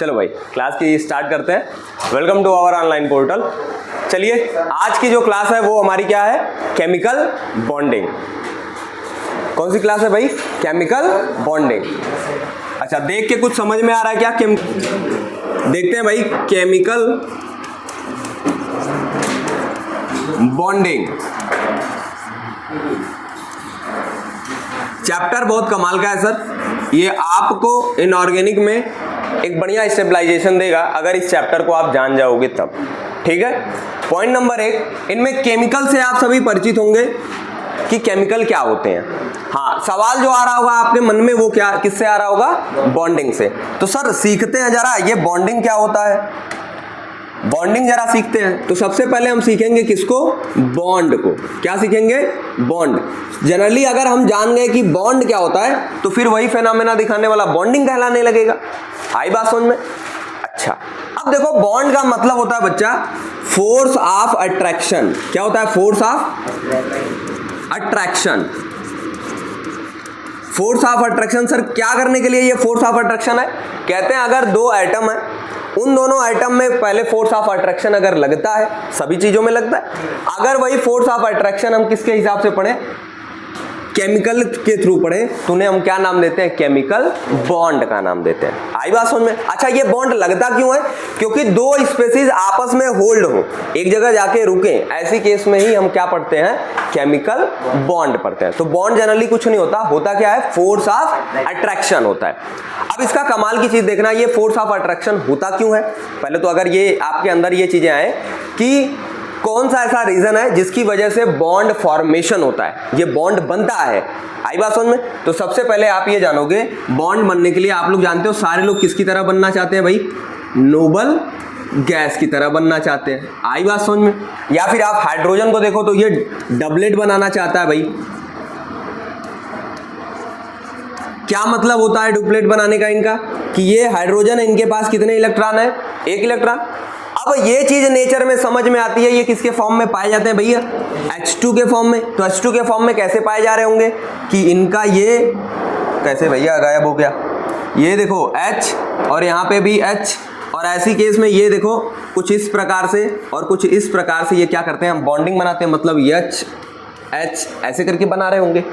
चलो भाई क्लास की स्टार्ट करते हैं। Welcome to our online portal. चलिए आज की जो क्लास है वो हमारी क्या है, केमिकल बॉन्डिंग। कौन सी क्लास है भाई, केमिकल बॉन्डिंग। अच्छा देख के कुछ समझ में आ रहा है क्या? देखते हैं भाई, केमिकल बॉन्डिंग चैप्टर बहुत कमाल का है सर। ये आपको इनऑर्गेनिक में एक बढ़िया स्टेबलाइजेशन देगा अगर इस चैप्टर को आप जान जाओगे तब। ठीक है, पॉइंट नंबर 1, इनमें केमिकल से आप सभी परिचित होंगे कि केमिकल क्या होते हैं। हाँ, सवाल जो आ रहा होगा आपके मन में वो क्या, किससे आ रहा होगा? बॉन्डिंग से। तो सर सीखते हैं जरा ये बॉन्डिंग क्या होता है, बॉन्डिंग जरा सीखते हैं। तो सबसे पहले हम सीखेंगे किसको? बॉन्ड को। क्या सीखेंगे? बॉन्ड। जनरली अगर हम जान गए कि बॉन्ड क्या होता है तो फिर वही फेनोमेना दिखाने वाला बॉन्डिंग कहलाने लगेगा। आई बात समझ में? अच्छा अब देखो, बॉन्ड का मतलब होता है बच्चा फोर्स ऑफ अट्रैक्शन। क्या होता है? Force of attraction. Force of attraction sir क्या करने के लिए ये फोर्स ऑफ अट्रैक्शन है? कहते हैं अगर दो एटम है, उन दोनों एटम में पहले फोर्स ऑफ अट्रैक्शन अगर लगता है, सभी चीजों में लगता है, अगर वही फोर्स ऑफ अट्रैक्शन हम किसके हिसाब से पढ़े? केमिकल के थ्रू पढ़े तो उन्हें हम क्या नाम देते हैं? केमिकल बॉन्ड का नाम देते हैं। आई बात समझ में? अच्छा ये बॉन्ड लगता क्यों है? क्योंकि दो स्पेसीज आपस में होल्ड हो, एक जगह जाके रुके, ऐसी केस में ही हम क्या पढ़ते हैं? केमिकल बॉन्ड पढ़ते हैं। तो बॉन्ड जनरली कुछ नहीं होता, होता क्या है? फोर्स ऑफ अट्रैक्शन होता है। अब इसका कमाल की चीज देखना, ये फोर्स ऑफ अट्रैक्शन होता क्यों है? पहले तो अगर ये आपके अंदर ये चीजें आए कि कौन सा ऐसा रीजन है जिसकी वजह से बॉन्ड फॉर्मेशन होता है, ये बॉन्ड बनता है। आई बात समझ में? तो सबसे पहले आप ये जानोगे, बॉन्ड बनने के लिए आप लोग जानते हो सारे लोग किसकी तरह बनना चाहते हैं भाई? नोबल गैस की तरह बनना चाहते हैं। आई बात समझ में? या फिर आप हाइड्रोजन को देखो तो ये डबलेट बनाना चाहता है भाई। क्या मतलब होता है डुप्लेट बनाने का इनका? कि ये हाइड्रोजन है, इनके पास कितने इलेक्ट्रॉन है? एक इलेक्ट्रॉन। अब ये चीज नेचर में समझ में आती है, ये किसके फॉर्म में पाए जाते हैं भैया? H2 के फॉर्म में। तो H2 के फॉर्म में कैसे पाए जा रहे होंगे कि इनका ये कैसे भैया गायब हो गया? ये देखो H और यहाँ पे भी H, और ऐसी केस में ये देखो कुछ इस प्रकार से और कुछ इस प्रकार से ये क्या करते हैं? हम बॉन्डिंग बनाते हैं, मतलब H H ऐसे करके बना रहे होंगे।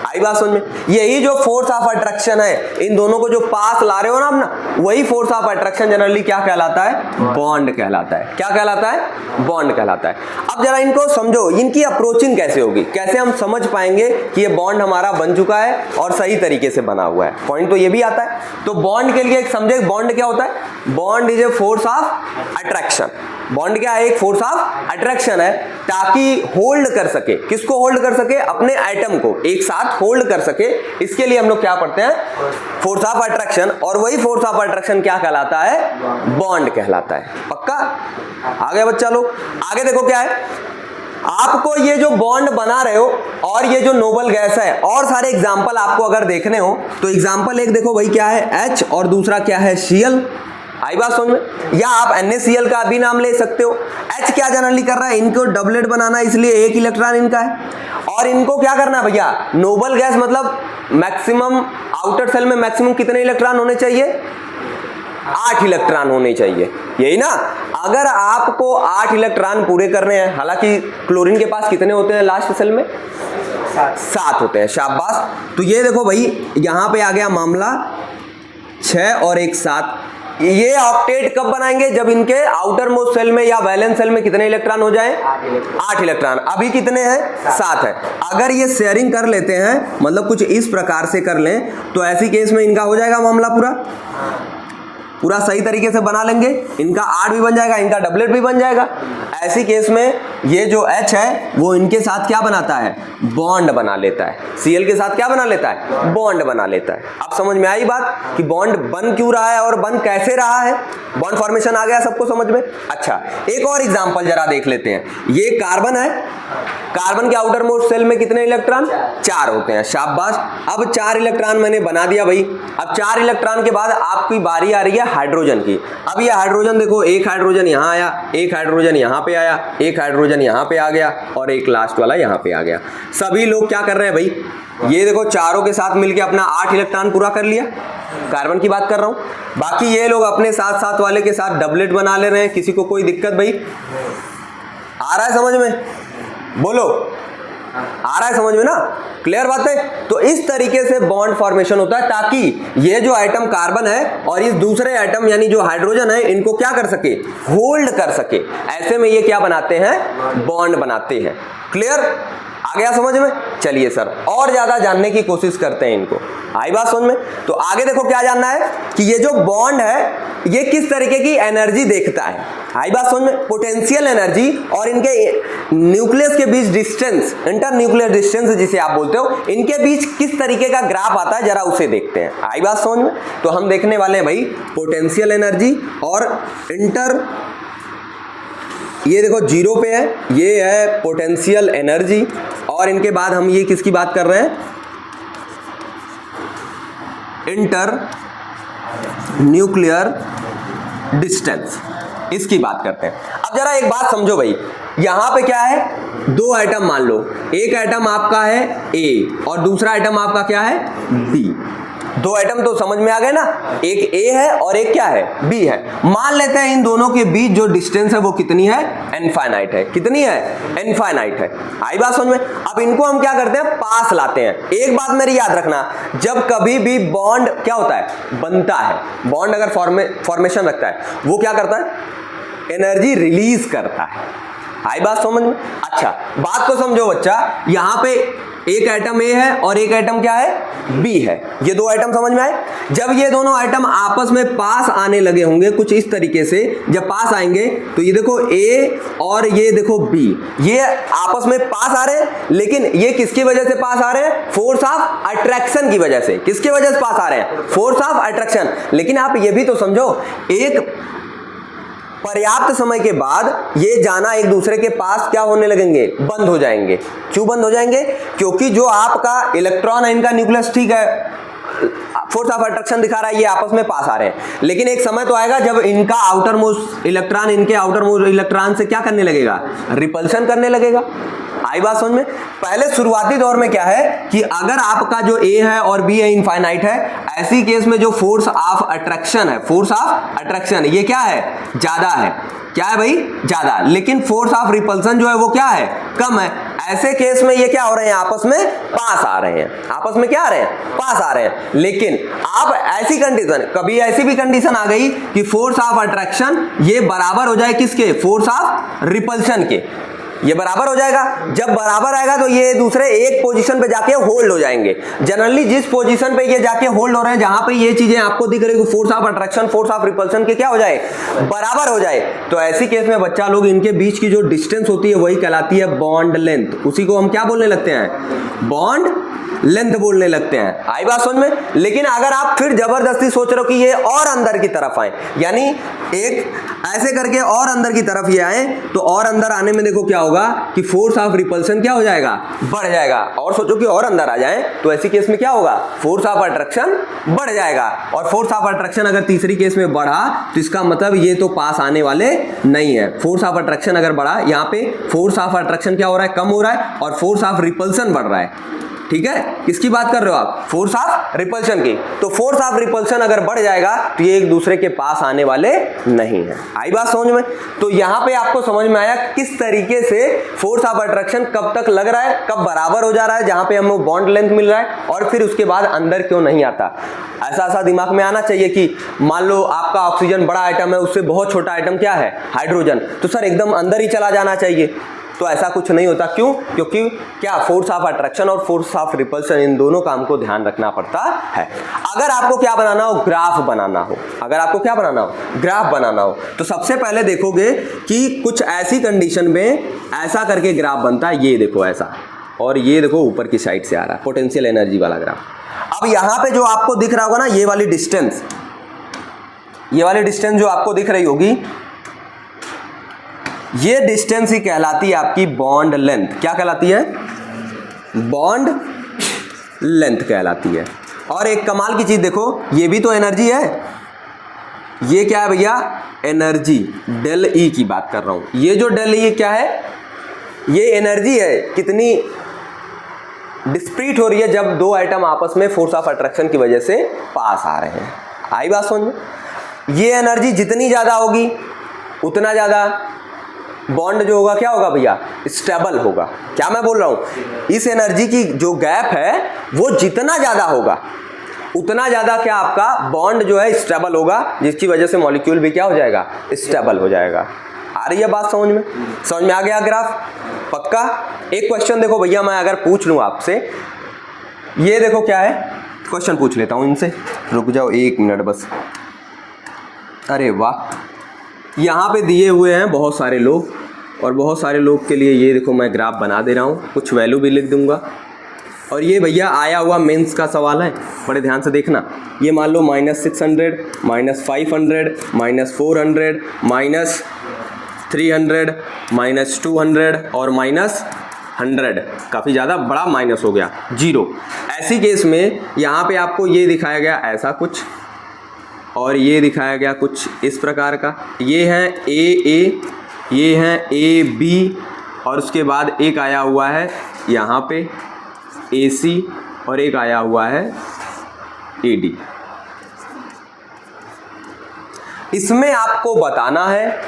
आई बात समझ में? यही जो फोर्स ऑफ अट्रैक्शन है, इन दोनों को जो पास ला रहे हो ना अपना, वही फोर्स ऑफ अट्रैक्शन जनरली क्या कहलाता है? बॉन्ड कहलाता है। क्या कहलाता है? बॉन्ड कहलाता है। अब जरा इनको समझो, इनकी अप्रोचिंग कैसे होगी, कैसे हम समझ पाएंगे कि ये बॉन्ड हमारा बन चुका है और सही तरीके से बना हुआ है। पॉइंट तो ये भी आता है। तो बॉन्ड के लिए एक समझे, बॉन्ड क्या होता है? Bond is a force of attraction. Bond क्या है? एक फोर्स ऑफ अट्रैक्शन है, ताकि होल्ड कर सके। किसको होल्ड कर सके? अपने एटम को एक साथ होल्ड कर सके। इसके लिए हम लोग क्या पढ़ते हैं? Force of attraction. और वही फोर्स ऑफ अट्रैक्शन क्या कहलाता है? बॉन्ड कहलाता है। पक्का? आगे बच्चा लोग आगे देखो क्या है, आपको ये जो बॉन्ड बना रहे हो और ये जो नोबल गैस है, और सारे एग्जांपल आपको अगर देखने हो तो एग्जांपल एक देखो भाई क्या है? H और दूसरा क्या है? Cl। आई बात समझ में? या आप NaCl का भी नाम ले सकते हो। H क्या जनरली कर रहा है? इनको डबलेट बनाना, इसलिए एक इलेक्ट्रॉन इनका है। और इनको क्या करना है भैया? नोबल गैस मतलब मैक्सिमम आउटर सेल में मैक्सिमम कितने इलेक्ट्रॉन होने चाहिए? 8 इलेक्ट्रॉन होने चाहिए, यही ना? अगर आपको 8 इलेक्ट्रॉन पूरे करने हैं, हालांकि क्लोरीन के पास कितने होते हैं लास्ट सेल में? 7 होते हैं। शाबाश। तो ये देखो भाई यहां पे आ गया मामला 6 और 1 7। ये ऑक्टेट कब बनाएंगे? जब इनके आउटर मोस्ट सेल में या वैलेंस सेल में कितने इलेक्ट्रॉन हो जाए? 8 इलेक्ट्रॉन। अभी कितने हैं? 7 है। अगर ये शेयरिंग कर लेते हैं, मतलब कुछ इस प्रकार से कर लें, तो ऐसी केस में इनका हो जाएगा मामला पूरा सही तरीके से बना लेंगे। इनका 8 भी बन जाएगा, इनका डबलेट भी बन जाएगा। ऐसी केस में ये जो H है वो इनके साथ क्या बनाता है? बॉन्ड बना लेता है। Cl के साथ क्या बना लेता है? बॉन्ड बना लेता है। अब समझ में आई बात कि बॉन्ड बन क्यों रहा है और बन कैसे रहा है? बॉन्ड फॉर्मेशन आ गया सबको समझ में? अच्छा एक और एग्जांपल जरा देख लेते हैं। ये कार्बन है, कार्बन के आउटर मोस्ट सेल में कितने इलेक्ट्रॉन? 4 होते हैं। शाबाश। अब 4 इलेक्ट्रॉन मैंने बना दिया भाई। अब 4 इलेक्ट्रॉन के बाद आपकी बारी आ रही है हाइड्रोजन की। अब ये हाइड्रोजन देखो, एक हाइड्रोजन यहाँ आया, एक हाइड्रोजन यहाँ पे आया, एक हाइड्रोजन यहाँ पे आ गया और एक लास्ट वाला यहाँ पे आ गया। सभी लोग क्या कर रहे हैं भाई, ये देखो चारों के साथ मिलके अपना 8 इलेक्ट्रॉन पूरा कर लिया, कार्बन की बात कर रहा हूँ। बाकी ये लोग अपने साथ साथ वाले के साथ डबलेट बना ले रहे हैं, किसी को कोई दिक्कत भाई? आ रहा है समझ में? बोलो, आ रहा है समझ में ना? क्लियर बात है। तो इस तरीके से बॉन्ड फॉर्मेशन होता है ताकि ये जो आइटम कार्बन है और इस दूसरे आइटम यानी जो हाइड्रोजन है इनको क्या कर सके, होल्ड कर सके। ऐसे में ये क्या बनाते हैं, बॉन्ड बनाते हैं। क्लियर, आ गया समझ में? चलिए सर और ज्यादा जानने की कोशिश करते हैं इनको। आई बात समझ में? तो आगे देखो क्या जानना है कि ये जो बॉन्ड है ये किस तरीके की एनर्जी देखता है। आई बात समझ में? पोटेंशियल एनर्जी और इनके न्यूक्लियस के बीच डिस्टेंस, इंटर न्यूक्लियर डिस्टेंस जिसे आप बोलते हो, इनके बीच किस तरीके का ग्राफ आता है जरा उसे देखते हैं। आई बात समझ में? तो हम देखने वाले हैं भाई पोटेंशियल एनर्जी और इंटर, ये देखो 0 पे है, ये है पोटेंशियल एनर्जी और इनके बाद हम ये किसकी बात कर रहे हैं, इंटर न्यूक्लियर डिस्टेंस, इसकी बात करते हैं। अब जरा एक बात समझो भाई, यहां पे क्या है, 2 आइटम मान लो, एक आइटम आपका है A और दूसरा आइटम आपका क्या है, B। 2 आइटम तो समझ में आ गए ना, एक A है और एक क्या है, B है। मान लेते हैं इन दोनों के बीच जो डिस्टेंस है वो कितनी है, इनफाइनाइट है। कितनी है, इनफाइनाइट है। आई बात समझ में? अब इनको हम क्या करते हैं, पास लाते हैं। एक बात मेरी याद रखना, जब कभी भी बॉन्ड क्या होता है, बनता है, बॉन्ड अगर फॉर्मेशन रखता है वो क्या करता है, एनर्जी रिलीज करता है। आई बात समझ में? अच्छा बात को समझो बच्चा, यहां पे एक आइटम A है और एक आइटम क्या है, B है। ये 2 आइटम समझ में आए? जब ये दोनों आइटम आपस में पास आने लगे होंगे कुछ इस तरीके से, जब पास आएंगे तो ये देखो A और ये देखो B, ये आपस में पास आ रहे हैं, लेकिन ये किसकी वजह से पास आ रहे हैं, फोर्स ऑफ अट्रैक्शन की वजह से। किसकी वजह से पास आ रहे हैं, फोर्स ऑफ अट्रैक्शन। लेकिन आप ये भी तो समझो, एक पर्याप्त समय के बाद ये जाना एक दूसरे के पास क्या होने लगेंगे, बंद हो जाएंगे। क्यों बंद हो जाएंगे, क्योंकि जो आपका इलेक्ट्रॉन है इनका न्यूक्लियस ठीक है, फोर्स ऑफ अट्रैक्शन दिखा रहा है, ये आपस में पास आ रहे हैं। लेकिन एक समय तो आएगा जब इनका आउटर मोस्ट इलेक्ट्रॉन इनके आउटर मोस्ट इलेक्ट्रॉन से क्या करने लगेगा, रिपल्शन करने लगेगा। आई बात समझ में? पहले शुरुआती दौर में क्या है कि अगर आपका जो A है और B है इनफाइनाइट है, ऐसी केस में जो फोर्स ऑफ अट्रैक्शन है, फोर्स ऑफ अट्रैक्शन ये क्या है, ज्यादा है। क्या है भाई, ज्यादा। लेकिन फोर्स ऑफ रिपल्सन जो है वो क्या है, कम है। ऐसे केस में ये क्या हो रहे हैं, आपस में पास आ रहे हैं। आपस में क्या आ रहे हैं, पास आ रहे हैं। लेकिन आप ऐसी कंडीशन, कभी ऐसी भी कंडीशन आ गई कि फोर्स ऑफ अट्रैक्शन ये बराबर हो जाए किसके, फोर्स ऑफ रिपल्शन के, ये बराबर हो जाएगा। जब बराबर आएगा तो ये दूसरे एक पोजीशन पे जाके होल्ड हो जाएंगे। जनरली जिस पोजीशन पे ये जाके होल्ड हो रहे हैं, जहां पे ये चीजें आपको दिख रही है, force of attraction force of repulsion के क्या हो जाए, बराबर हो जाए, तो ऐसी केस में बच्चा लोग इनके बीच की जो डिस्टेंस होती है वही कहलाती है बॉन्ड लेंथ। उसी को हम क्या बोलने लगते हैं, बॉन्ड लेंथ बोलने लगते हैं। आई बात समझ में? लेकिन अगर आप फिर जबरदस्ती सोच रहे हो कि ये और अंदर की तरफ आए, यानी एक ऐसे करके और अंदर की तरफ ये आए, तो और अंदर आने में देखो क्या होगा कि फोर्स ऑफ रिपल्शन क्या हो जाएगा, बढ़ जाएगा। और सोचो कि और अंदर आ जाए तो ऐसी केस में क्या होगा, फोर्स ऑफ अट्रैक्शन बढ़ जाएगा। और फोर्स ऑफ अट्रैक्शन अगर तीसरी केस में बढ़ा तो इसका मतलब ये तो पास आने वाले नहीं है। फोर्स ऑफ अट्रैक्शन अगर बढ़ा, यहाँ पे फोर्स ऑफ अट्रैक्शन क्या हो रहा है, कम हो रहा है, और फोर्स ऑफ रिपल्शन बढ़ रहा है। ठीक है, किसकी बात कर रहे हो आप, फोर्स ऑफ रिपल्शन की। तो फोर्स ऑफ रिपल्शन अगर बढ़ जाएगा तो ये एक दूसरे के पास आने वाले नहीं है। आई बात समझ में? तो यहां पे आपको समझ में आया किस तरीके से फोर्स ऑफ अट्रैक्शन कब तक लग रहा है, कब बराबर हो जा रहा है, जहां पे हमें बॉन्ड लेंथ मिल रहा है, और फिर उसके बाद अंदर क्यों नहीं आता। ऐसा दिमाग में आना चाहिए कि मान लो आपका ऑक्सीजन बड़ा आइटम है, उससे बहुत छोटा आइटम क्या है, हाइड्रोजन, तो सर एकदम अंदर ही चला जाना चाहिए। तो ऐसा कुछ नहीं होता। क्यों? क्योंकि क्या, फोर्स ऑफ अट्रैक्शन और फोर्स ऑफ रिपल्शन, इन दोनों काम को ध्यान रखना पड़ता है। अगर आपको क्या बनाना हो, ग्राफ बनाना हो, अगर आपको क्या बनाना हो, ग्राफ बनाना हो, तो सबसे पहले देखोगे कि कुछ ऐसी कंडीशन में ऐसा करके ग्राफ बनता है। ये देखो ऐसा, और ये देखो ऊपर की साइड से आ रहा है पोटेंशियल एनर्जी वाला ग्राफ। अब यहां पे जो आपको दिख रहा होगा ना, ये वाली डिस्टेंस, ये वाली डिस्टेंस जो आपको दिख रही होगी, ये डिस्टेंस ही कहलाती है आपकी बॉन्ड लेंथ। क्या कहलाती है, बॉन्ड लेंथ कहलाती है। और एक कमाल की चीज देखो, ये भी तो एनर्जी है, ये क्या है भैया, एनर्जी, डेल ई की बात कर रहा हूं। ये जो डेल ई क्या है, ये एनर्जी है, कितनी डिस्प्रीट हो रही है जब दो आइटम आपस में फोर्स ऑफ अट्रैक्शन की वजह से पास आ रहे हैं। आई बात समझ में। ये एनर्जी जितनी ज्यादा होगी उतना ज्यादा बॉन्ड जो होगा क्या होगा भैया, स्टेबल होगा। क्या मैं बोल रहा हूं, इस एनर्जी की जो गैप है वो जितना ज्यादा होगा उतना ज्यादा क्या आपका बॉन्ड जो है स्टेबल होगा, जिसकी वजह से मॉलिक्यूल भी क्या हो जाएगा, स्टेबल हो जाएगा। आ रही है बात समझ में? समझ में आ गया ग्राफ? पक्का। एक क्वेश्चन देखो भैया, मैं अगर पूछ लूं आपसे, ये देखो क्या है, क्वेश्चन पूछ लेता हूं इनसे, रुक जाओ 1 मिनट बस। अरे वाह, यहाँ पे दिए हुए हैं बहुत सारे लोग, और बहुत सारे लोग के लिए ये देखो मैं ग्राफ बना दे रहा हूँ, कुछ वैल्यू भी लिख दूंगा। और ये भैया आया हुआ मेंस का सवाल है, बड़े ध्यान से देखना। ये मान लो -600, -500, -400, -300, -200 और -100, काफ़ी ज़्यादा बड़ा माइनस हो गया, 0। ऐसी केस में यहाँ पे आपको ये दिखाया गया ऐसा कुछ, और ये दिखाया गया कुछ इस प्रकार का। ये है ए, ये है AB, और उसके बाद एक आया हुआ है यहाँ पे AC, और एक आया हुआ है AD। इसमें आपको बताना है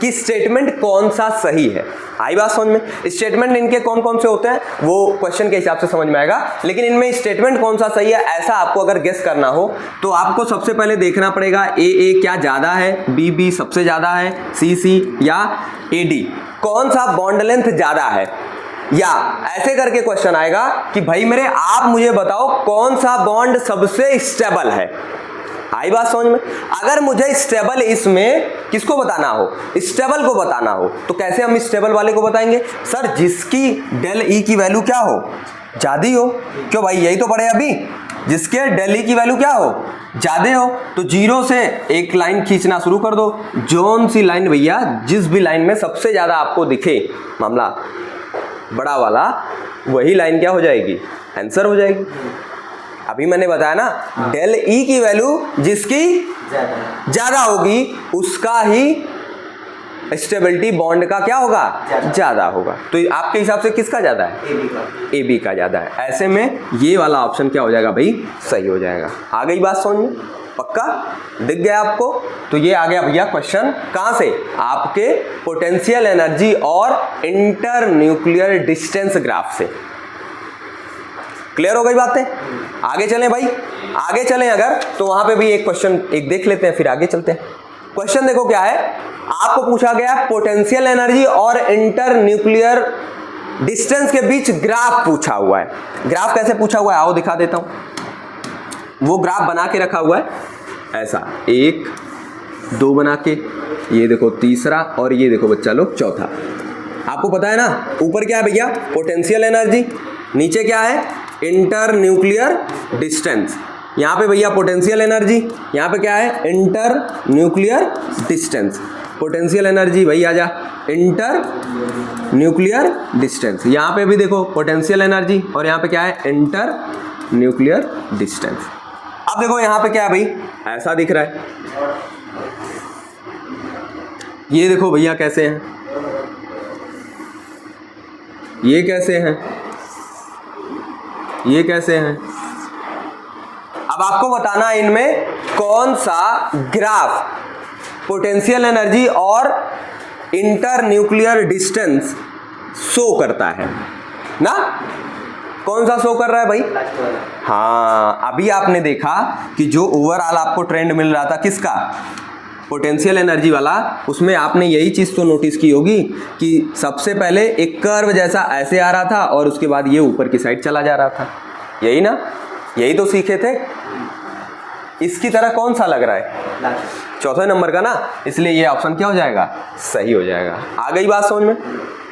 कि स्टेटमेंट कौन सा सही है। आई बात समझ में? स्टेटमेंट इनके कौन कौन से होते हैं वो क्वेश्चन के हिसाब से समझ में आएगा, लेकिन इनमें स्टेटमेंट कौन सा सही है ऐसा आपको अगर गेस करना हो तो आपको सबसे पहले देखना पड़ेगा ए क्या ज्यादा है, बी सबसे ज्यादा है, सी या AD कौन सा बॉन्ड लेंथ ज्यादा है। या ऐसे करके क्वेश्चन आएगा कि भाई मेरे आप मुझे बताओ कौन सा बॉन्ड सबसे स्टेबल है। आई बात समझ में? अगर मुझे स्टेबल इसमें किसको बताना हो, स्टेबल को बताना हो, तो कैसे हम स्टेबल वाले को बताएंगे? सर जिसकी डेल ई की वैल्यू क्या हो, ज्यादा हो। क्यों भाई, यही तो पढ़े अभी, जिसके डेल ई की वैल्यू क्या हो, ज्यादा हो। तो 0 से एक लाइन खींचना शुरू कर दो, जोन सी लाइन भैया, जिस भी लाइन में सबसे ज्यादा आपको दिखे मामला बड़ा वाला, वही लाइन क्या हो जाएगी, आंसर हो जाएगी। अभी मैंने बताया ना, डेल ई की वैल्यू जिसकी ज्यादा होगी उसका ही स्टेबिलिटी बॉन्ड का क्या होगा, ज्यादा होगा। तो आपके हिसाब से किसका ज्यादा है, AB का ज्यादा है। ऐसे में ये वाला ऑप्शन क्या हो जाएगा भाई, सही हो जाएगा। आ गई बात समझ में? पक्का दिख गया आपको? तो ये आ गया भैया क्वेश्चन, कहां से, आपके पोटेंशियल एनर्जी और इंटर न्यूक्लियर डिस्टेंस ग्राफ से। क्लियर हो गई बातें? आगे चलें भाई, आगे चलें अगर, तो वहां पे भी एक क्वेश्चन एक देख लेते हैं, फिर आगे चलते हैं। क्वेश्चन देखो क्या है, आपको पूछा गया पोटेंशियल एनर्जी और इंटर न्यूक्लियर डिस्टेंस के बीच ग्राफ पूछा हुआ है। ग्राफ कैसे पूछा हुआ है आओ दिखा देता हूं। वो ग्राफ बना के रखा हुआ है ऐसा, 1 2 बना के, ये देखो तीसरा, और ये देखो बच्चा लोग चौथा। आपको पता है ना, ऊपर क्या है भैया, पोटेंशियल एनर्जी, नीचे क्या है, इंटर न्यूक्लियर डिस्टेंस। यहाँ पे भैया पोटेंशियल एनर्जी, यहाँ पे क्या है, inter nuclear distance. Potential energy भाई आजा, इंटर न्यूक्लियर डिस्टेंस। यहाँ पे भी देखो पोटेंशियल एनर्जी, और यहाँ पे क्या है, इंटर न्यूक्लियर डिस्टेंस। अब देखो यहाँ पे क्या है भाई, ऐसा दिख रहा है। ये देखो भैया कैसे हैं, ये कैसे हैं, ये कैसे हैं। अब आपको बताना है इनमें कौन सा ग्राफ पोटेंशियल एनर्जी और इंटर न्यूक्लियर डिस्टेंस शो करता है ना। कौन सा शो कर रहा है भाई? हाँ, अभी आपने देखा कि जो ओवरऑल आपको ट्रेंड मिल रहा था किसका, पोटेंशियल एनर्जी वाला, उसमें आपने यही चीज तो नोटिस की होगी कि सबसे पहले एक कर्व जैसा ऐसे आ रहा था और उसके बाद ये ऊपर की साइड चला जा रहा था, यही ना, यही तो सीखे थे। इसकी तरह कौन सा लग रहा है, चौथे नंबर का ना, इसलिए ये ऑप्शन क्या हो जाएगा, सही हो जाएगा। आ गई बात समझ में?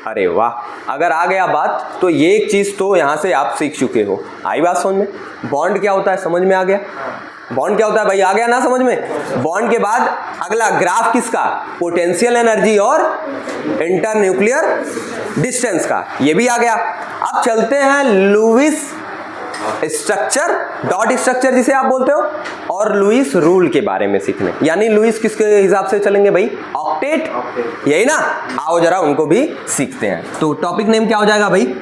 अरे वाह, अगर आ गया बात तो ये एक चीज तो यहां से आप सीख चुके हो। आई बात समझ में? बॉन्ड क्या होता है समझ में आ गया, बॉन्ड क्या होता है भाई, आ गया ना समझ में? बॉन्ड के बाद अगला ग्राफ किसका, पोटेंशियल एनर्जी और इंटर न्यूक्लियर डिस्टेंस का, ये भी आ गया। अब चलते हैं लुईस स्ट्रक्चर, डॉट स्ट्रक्चर जिसे आप बोलते हो, और लुईस रूल के बारे में सीखना है। यानी लुईस किसके हिसाब से चलेंगे भाई? ऑक्टेट, यही ना? आओ जरा उनको भी सीखते हैं। तो टॉपिक नेम क्या हो जाएगा भाई?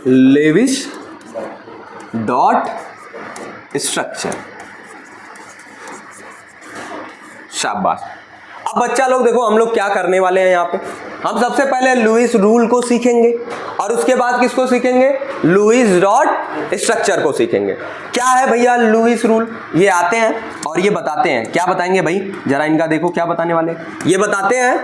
Lewis dot structure. शाबाश। अब बच्चा लोग देखो हम लोग क्या करने वाले हैं यहाँ पे। हम सबसे पहले लुईस रूल को सीखेंगे और उसके बाद किसको सीखेंगे? लुईस डॉट स्ट्रक्चर को सीखेंगे। क्या है भैया लुईस रूल? ये आते हैं और ये बताते हैं। क्या बताएंगे भाई? जरा इनका देखो क्या बताने वाले। ये बताते हैं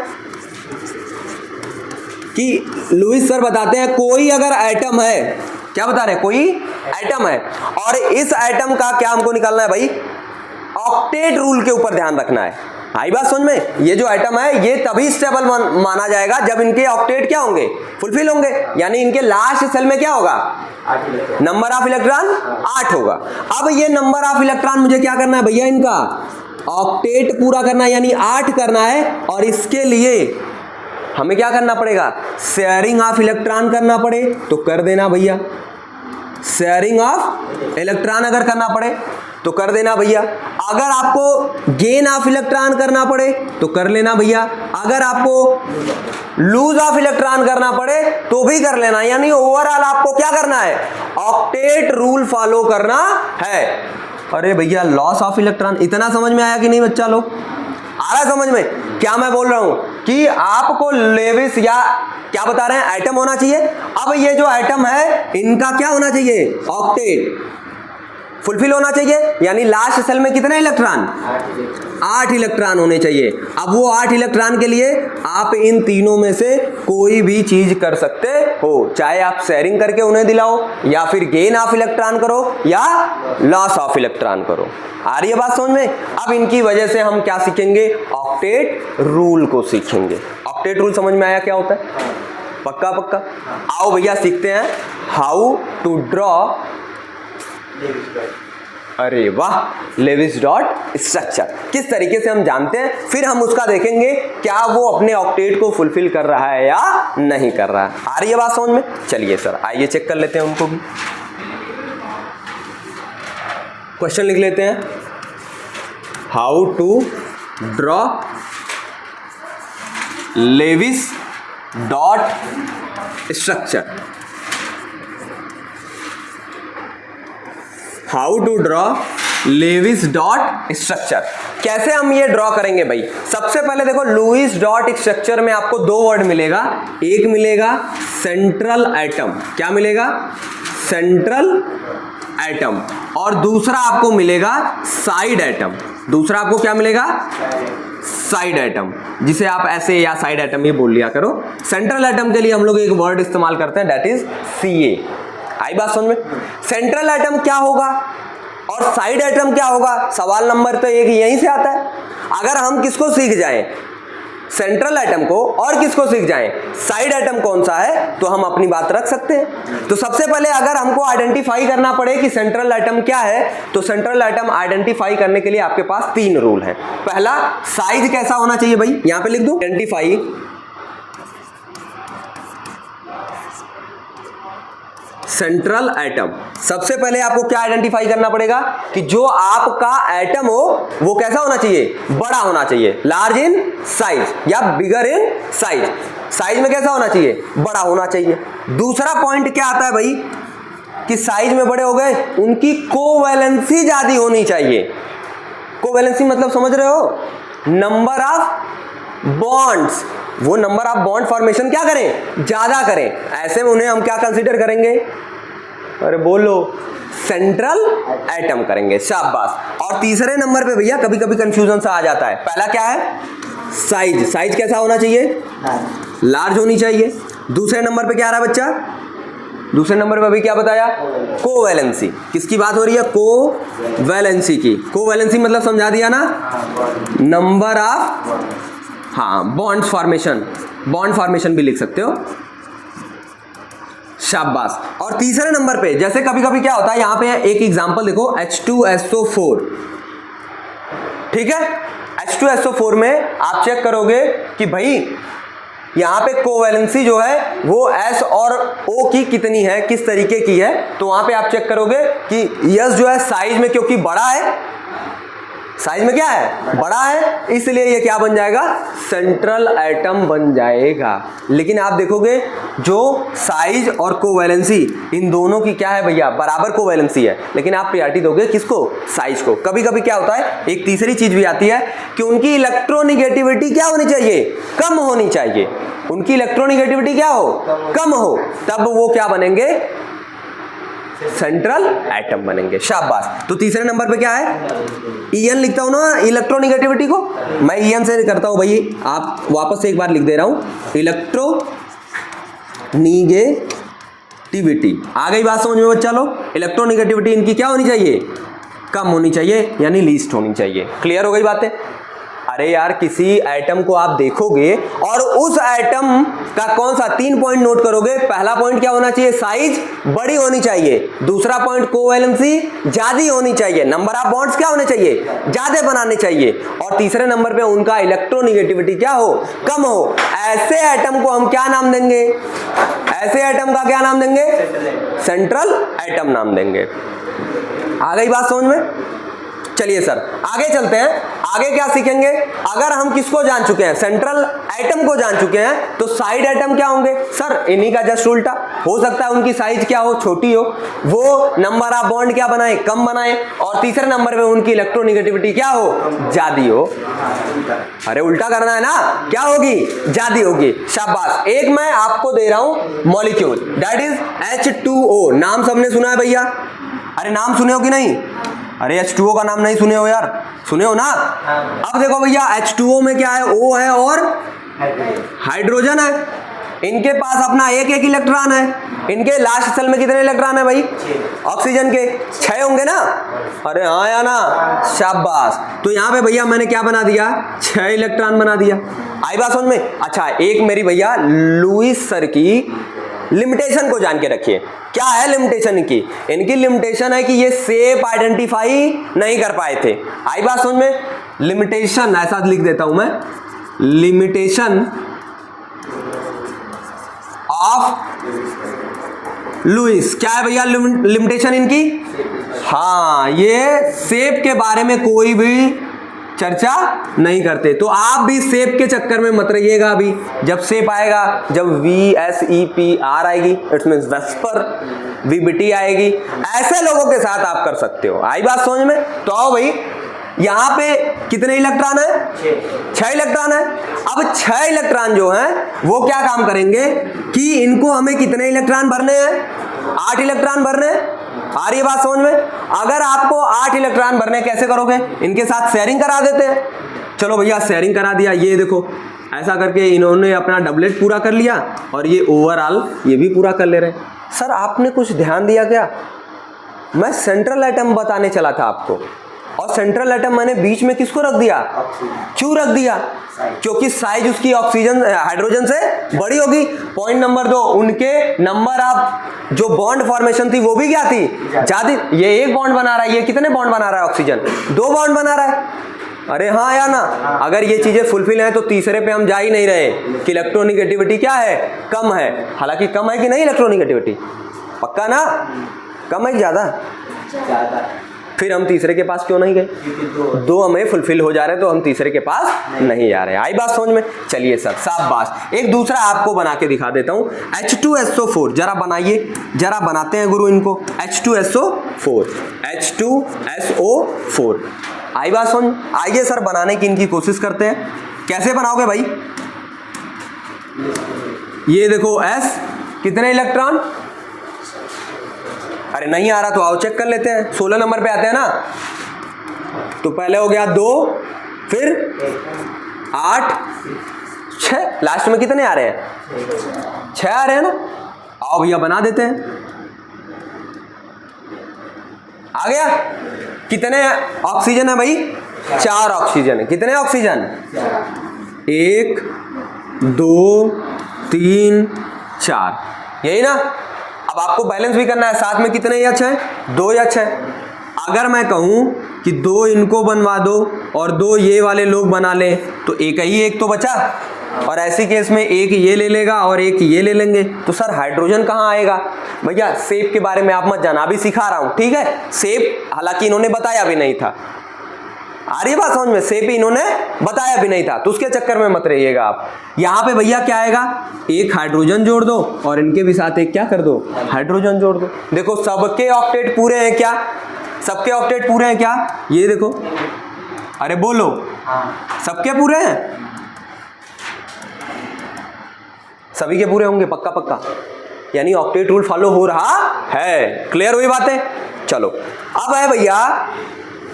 कि लुईस सर बताते हैं कोई अगर एटम है, क्या बता रहे हैं? कोई एटम है और इस एटम का क्या हमको निकालना है भाई? ऑक्टेट रूल के ऊपर ध्यान रखना है। आई बात समझ में? ये जो एटम है ये तभी स्टेबल माना जाएगा जब इनके ऑक्टेट क्या होंगे? फुलफिल होंगे। यानी इनके लास्ट सेल में क्या होगा? नंबर ऑफ इलेक्ट्रॉन 8 होगा। अब ये नंबर ऑफ इलेक्ट्रॉन मुझे क्या करना है भैया? इनका ऑक्टेट पूरा करना है, यानी 8 करना है। और इसके लिए हमें क्या करना पड़ेगा? शेयरिंग ऑफ इलेक्ट्रॉन करना पड़े तो कर देना भैया। शेयरिंग ऑफ इलेक्ट्रॉन अगर करना पड़े तो कर देना भैया। अगर आपको गेन ऑफ इलेक्ट्रॉन करना पड़े तो कर लेना भैया। अगर आपको लूज ऑफ इलेक्ट्रॉन करना पड़े तो भी कर लेना। यानी ओवरऑल आपको क्या करना है? ऑक्टेट रूल फॉलो करना है। अरे भैया लॉस ऑफ इलेक्ट्रॉन, इतना समझ में आया कि नहीं बच्चा लोग? आ रहा है समझ में? क्या मैं बोल रहा हूं कि आपको लेविस या क्या बता रहे हैं? एटम होना चाहिए। अब ये जो एटम है इनका क्या होना चाहिए? ऑक्टेट फुलफिल होना चाहिए। यानी लास्ट सेल में कितने इलेक्ट्रॉन? 8 इलेक्ट्रॉन होने चाहिए। अब वो 8 इलेक्ट्रॉन के लिए आप इन तीनों में से कोई भी चीज कर सकते हो। चाहे आप शेयरिंग करके उन्हें दिलाओ या फिर गेन ऑफ इलेक्ट्रॉन करो या लॉस ऑफ इलेक्ट्रॉन करो। आ रही है बात समझ में? अब इनकी वजह से हम क्या सीखेंगे? ऑक्टेट रूल को सीखेंगे। ऑक्टेट रूल समझ में आया क्या होता है? पक्का पक्का। आओ भैया सीखते हैं हाउ टू ड्रॉ, अरे वाह, लेविस डॉट स्ट्रक्चर। किस तरीके से हम जानते हैं, फिर हम उसका देखेंगे क्या वो अपने ऑक्टेट को फुलफिल कर रहा है या नहीं कर रहा है। आ रही है बात समझ में? चलिए सर आइए चेक कर लेते हैं उनको भी। क्वेश्चन लिख लेते हैं, how to draw Lewis dot structure. How to draw Lewis dot structure. कैसे हम ये ड्रॉ करेंगे भाई? सबसे पहले देखो लुईस डॉट स्ट्रक्चर में आपको 2 वर्ड मिलेगा। एक मिलेगा सेंट्रल एटम, क्या मिलेगा? Central atom. और दूसरा आपको मिलेगा साइड एटम। दूसरा आपको क्या मिलेगा? साइड एटम, जिसे आप ऐसे या साइड एटम ही बोल लिया करो। सेंट्रल एटम के लिए हम लोग एक वर्ड इस्तेमाल करते हैं, दैट इज Ca। आई बात समझ में? सेंट्रल एटम क्या होगा और साइड एटम क्या होगा? सवाल नंबर तो एक यहीं से आता है। अगर हम किसको सीख जाएं? सेंट्रल एटम को, और किसको सीख जाएं? साइड एटम कौन सा है, तो हम अपनी बात रख सकते हैं। तो सबसे पहले अगर हमको आइडेंटिफाई करना पड़े कि सेंट्रल एटम क्या है, तो सेंट्रल एटम आइडेंटिफाई करने के लिए आपके पास 3 रूल हैं। पहला, साइज कैसा होना चाहिए भाई? यहां पे लिख दो, आइडेंटिफाई सेंट्रल एटम। सबसे पहले आपको क्या आइडेंटिफाई करना पड़ेगा कि जो आपका एटम हो वो कैसा होना चाहिए? बड़ा होना चाहिए, लार्ज इन साइज या बिगर इन साइज। साइज में कैसा होना चाहिए? बड़ा होना चाहिए। दूसरा पॉइंट क्या आता है भाई कि साइज में बड़े हो गए, उनकी कोवैलेंसी ज्यादा होनी चाहिए। कोवैलेंसी मतलब समझ रहे हो? नंबर ऑफ बॉन्ड्स, वो नंबर ऑफ बॉन्ड फॉर्मेशन क्या करें? ज्यादा करें। ऐसे में उन्हें हम क्या कंसीडर करेंगे? अरे बोलो, सेंट्रल एटम करेंगे। शाबाश। और तीसरे नंबर पे भैया कभी कभी कंफ्यूजन सा आ जाता है। पहला क्या है? साइज। साइज कैसा होना चाहिए? लार्ज होनी चाहिए। दूसरे नंबर पे क्या आ रहा है बच्चा? दूसरे नंबर पे अभी क्या बताया? कोवैलेंसी। किसकी बात हो रही है? कोवैलेंसी की। कोवैलेंसी मतलब समझा दिया ना? नंबर ऑफ, हाँ, बॉन्ड फॉर्मेशन। बॉन्ड फॉर्मेशन भी लिख सकते हो। शाबाश। और तीसरे नंबर पे जैसे कभी कभी क्या होता है, यहां पे एक एग्जांपल देखो, H2SO4, ठीक है? H2SO4 में आप चेक करोगे कि भाई यहाँ पे कोवैलेंसी जो है वो S और O की कितनी है, किस तरीके की है, तो वहां पे आप चेक करोगे कि S जो है साइज में क्योंकि बड़ा है, साइज में क्या है, बड़ा है, इसलिए ये क्या बन जाएगा, सेंट्रल एटम बन जाएगा। लेकिन आप देखोगे जो साइज और कोवैलेंसी इन दोनों की क्या है भैया, बराबर कोवैलेंसी है, लेकिन आप प्रायोरिटी दोगे किसको, साइज को। कभी कभी क्या होता है, एक तीसरी चीज भी आती है कि उनकी इलेक्ट्रोनिगेटिविटी क्या होनी चाहिए, कम होनी चाहिए, उनकी इलेक्ट्रोनिगेटिविटी क्या हो, कम हो, तब वो क्या बनेंगे, सेंट्रल एटम बनेंगे। शाबाश। तो तीसरे नंबर पे क्या है, EN लिखता हूं ना इलेक्ट्रोनिगेटिविटी को, मैं EN से करता हूं भाई, आप वापस से एक बार लिख दे रहा हूं, इलेक्ट्रोनिगेटिविटी। आ गई बात समझ में बच्चा लोग, इलेक्ट्रोनिगेटिविटी इनकी क्या होनी चाहिए, कम होनी चाहिए, यानी लीस्ट होनी चाहिए। क्लियर हो गई बातें। अरे यार किसी एटम को आप देखोगे और उस एटम का कौन सा 3 पॉइंट नोट करोगे, पहला पॉइंट क्या होना चाहिए, साइज बड़ी होनी चाहिए, दूसरा पॉइंट कोवैलेंसी ज्यादा होनी चाहिए, नंबर ऑफ बॉन्ड्स क्या होने चाहिए, ज्यादा बनाने चाहिए, और तीसरे नंबर पे उनका इलेक्ट्रोनिगेटिविटी क्या हो, कम हो। ऐसे एटम को हम क्या नाम देंगे, ऐसे एटम का क्या नाम देंगे, सेंट्रल एटम नाम देंगे। आ गई बात समझ में। चलिए सर आगे चलते हैं, आगे क्या सीखेंगे, अगर हम किसको जान चुके हैं, सेंट्रल एटम को जान चुके हैं, तो साइड एटम क्या होंगे, सर इन्हीं का जस्ट उल्टा, हो सकता है उनकी साइज क्या हो, छोटी हो, वो नंबर ऑफ बॉन्ड क्या बनाए, कम बनाए, और तीसरे नंबर पे उनकी इलेक्ट्रोनिगेटिविटी क्या हो, ज्यादा हो। अरे उल्टा करना है ना, क्या होगी, ज्यादा होगी। शाबाश। एक मैं आपको दे रहा हूं मॉलिक्यूल, दैट इज H2O, नाम सबने सुना है भैया, अरे नाम सुने हो कि नहीं, अरे H2O का नाम नहीं सुने हो यार, सुने हो ना। अब देखो भैया H2O में क्या है, O है और हाइड्रोजन है, इनके पास अपना एक एक इलेक्ट्रॉन है, इनके लास्ट सेल में कितने इलेक्ट्रॉन है भाई, ऑक्सीजन के 6 होंगे ना, अरे हाँ या ना, शाबाश। तो यहाँ पे भैया मैंने क्या बना दिया, 6 इलेक्ट्रॉन बना दिया। आई बात समझ में। अच्छा एक मेरी भैया लुईस सर की लिमिटेशन को जान के रखिए, क्या है लिमिटेशन की, इनकी लिमिटेशन है कि ये शेप आइडेंटिफाई नहीं कर पाए थे। आई बात समझ में। लिमिटेशन ऐसा लिख देता हूं मैं, लिमिटेशन ऑफ लुईस, क्या है भैया लिमिटेशन इनकी, हाँ ये शेप के बारे में कोई भी चर्चा नहीं करते, तो आप भी शेप के चक्कर में मत रहिएगा। अभी जब शेप आएगा, जब VSEPR आएगी इट्स मींस वेस्पर, VBT आएगी, ऐसे लोगों के साथ आप कर सकते हो। आई बात समझ में। तो आओ भाई, यहां पे कितने इलेक्ट्रॉन है, 6 इलेक्ट्रॉन है। अब 6 इलेक्ट्रॉन जो है वो क्या काम करेंगे कि इनको हमें कितने इलेक्ट्रॉन भरने हैं, 8 इलेक्ट्रॉन भरने हैं। आ रही है बात समझ में। अगर आपको 8 इलेक्ट्रॉन भरने, कैसे करोगे, इनके साथ शेयरिंग करा देते हैं। चलो भैया शेयरिंग करा दिया, ये देखो ऐसा करके इन्होंने अपना डबलेट पूरा कर लिया और ये ओवरऑल ये भी पूरा कर ले रहे हैं। सर आपने कुछ ध्यान दिया क्या, मैं सेंट्रल एटम बताने चला था आपको, और सेंट्रल एटम मैंने बीच में किसको रख दिया, क्यों रख दिया, क्योंकि साइज उसकी ऑक्सीजन हाइड्रोजन से बड़ी होगी। पॉइंट नंबर 2, उनके नंबर ऑफ जो बॉन्ड फॉर्मेशन थी वो भी क्या थी, ज्यादा। ये एक बॉन्ड बना रहा है, ये कितने बॉन्ड बना रहा है, ऑक्सीजन 2 बॉन्ड बना रहा है। अरे हाँ या ना, अगर ये चीजें फुलफिल हैं तो तीसरे पे हम जा ही नहीं रहे कि इलेक्ट्रोनिगेटिविटी क्या है, कम है। हालांकि कम है कि नहीं इलेक्ट्रोनिगेटिविटी, पक्का ना, कम है कि ज्यादा, फिर हम तीसरे के पास क्यों नहीं गए, 2 हमें फुलफिल हो जा रहे हैं तो हम तीसरे के पास नहीं जा रहे। आई बात समझ में। चलिए सर शाबाश। एक दूसरा आपको बना के दिखा देता हूं, H2SO4 जरा बनाइए, जरा बनाते हैं गुरु इनको, H2SO4, H2SO4। आई बात समझ। आइए सर बनाने की इनकी कोशिश करते हैं। कैसे बनाओगे भाई, ये देखो S कितने इलेक्ट्रॉन, अरे नहीं आ रहा तो आओ चेक कर लेते हैं, 16 नंबर पे आते हैं ना, तो पहले हो गया 2, फिर 8, 6, लास्ट में कितने आ रहे हैं, 6 आ रहे हैं ना। आओ भैया बना देते हैं। आ गया, कितने ऑक्सीजन है भाई, 4 ऑक्सीजन है। कितने ऑक्सीजन, 1 2 3 4, यही ना। अब आपको बैलेंस भी करना है, साथ में कितने एच हैं, 2 एच हैं। अगर मैं कहूं कि 2 इनको बनवा दो और 2 ये वाले लोग बना ले, तो एक ही एक तो बचा, और ऐसी केस में एक ये ले लेगा और एक ये ले लेंगे, तो सर हाइड्रोजन कहाँ आएगा? भैया शेप के बारे में आप मत जाना, अभी सिखा रहा हूं, ठीक है? शेप हालांकि इन्होंने बताया भी नहीं था, आ रही है बात समझ में? शेप इन्होंने बताया भी नहीं था, तो उसके चक्कर में मत रहिएगा आप। यहां पे भैया क्या आएगा, एक हाइड्रोजन जोड़ दो और इनके भी साथ एक क्या कर दो, हाइड्रोजन जोड़ दो। देखो सबके ऑक्टेट पूरे हैं क्या? सबके ऑक्टेट पूरे हैं क्या? ये देखो, अरे बोलो, सबके पूरे हैं? सभी के पूरे होंगे पक्का पक्का, यानी ऑक्टेट रूल फॉलो हो रहा है। क्लियर हुई बातें? चलो अब है भैया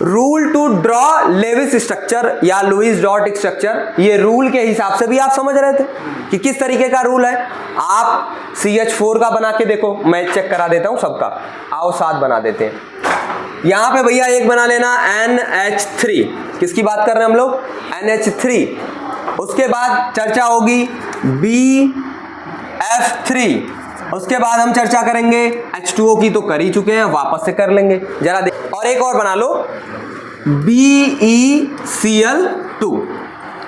rule to draw Lewis structure या लुईस डॉट स्ट्रक्चर। ये रूल के हिसाब से भी आप समझ रहे थे कि किस तरीके का रूल है। आप CH4 का बना के देखो, मैं चेक करा देता हूं सबका, आओ साथ बना देते हैं। यहां पे भैया एक बना लेना NH3, किसकी बात कर रहे हैं हम लोग, NH3। उसके बाद चर्चा होगी BF3, उसके बाद हम चर्चा करेंगे H2O की, तो कर ही चुके हैं, वापस से कर लेंगे जरा देख। और एक और बना लो BeCl2।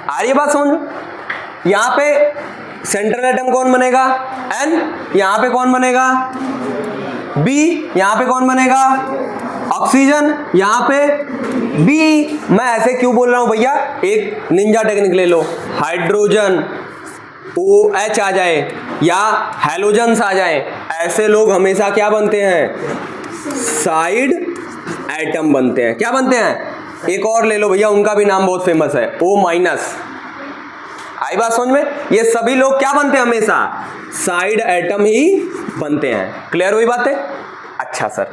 आ रही है बात समझ में? यहां पे सेंट्रल एटम कौन बनेगा, N, यहां पे कौन बनेगा B, यहां पे कौन बनेगा ऑक्सीजन, यहां पे B। मैं ऐसे क्यों बोल रहा हूं भैया, एक निंजा टेक्निक ले लो, हाइड्रोजन OH आ जाए या हैलोजन्स आ जाए, ऐसे लोग हमेशा क्या बनते हैं, साइड एटम बनते हैं। क्या बनते हैं? एक और ले लो भैया, उनका भी नाम बहुत फेमस है, O-। आई बात समझ में? ये सभी लोग क्या बनते हैं, हमेशा साइड एटम ही बनते हैं। क्लियर हुई बातें? अच्छा सर,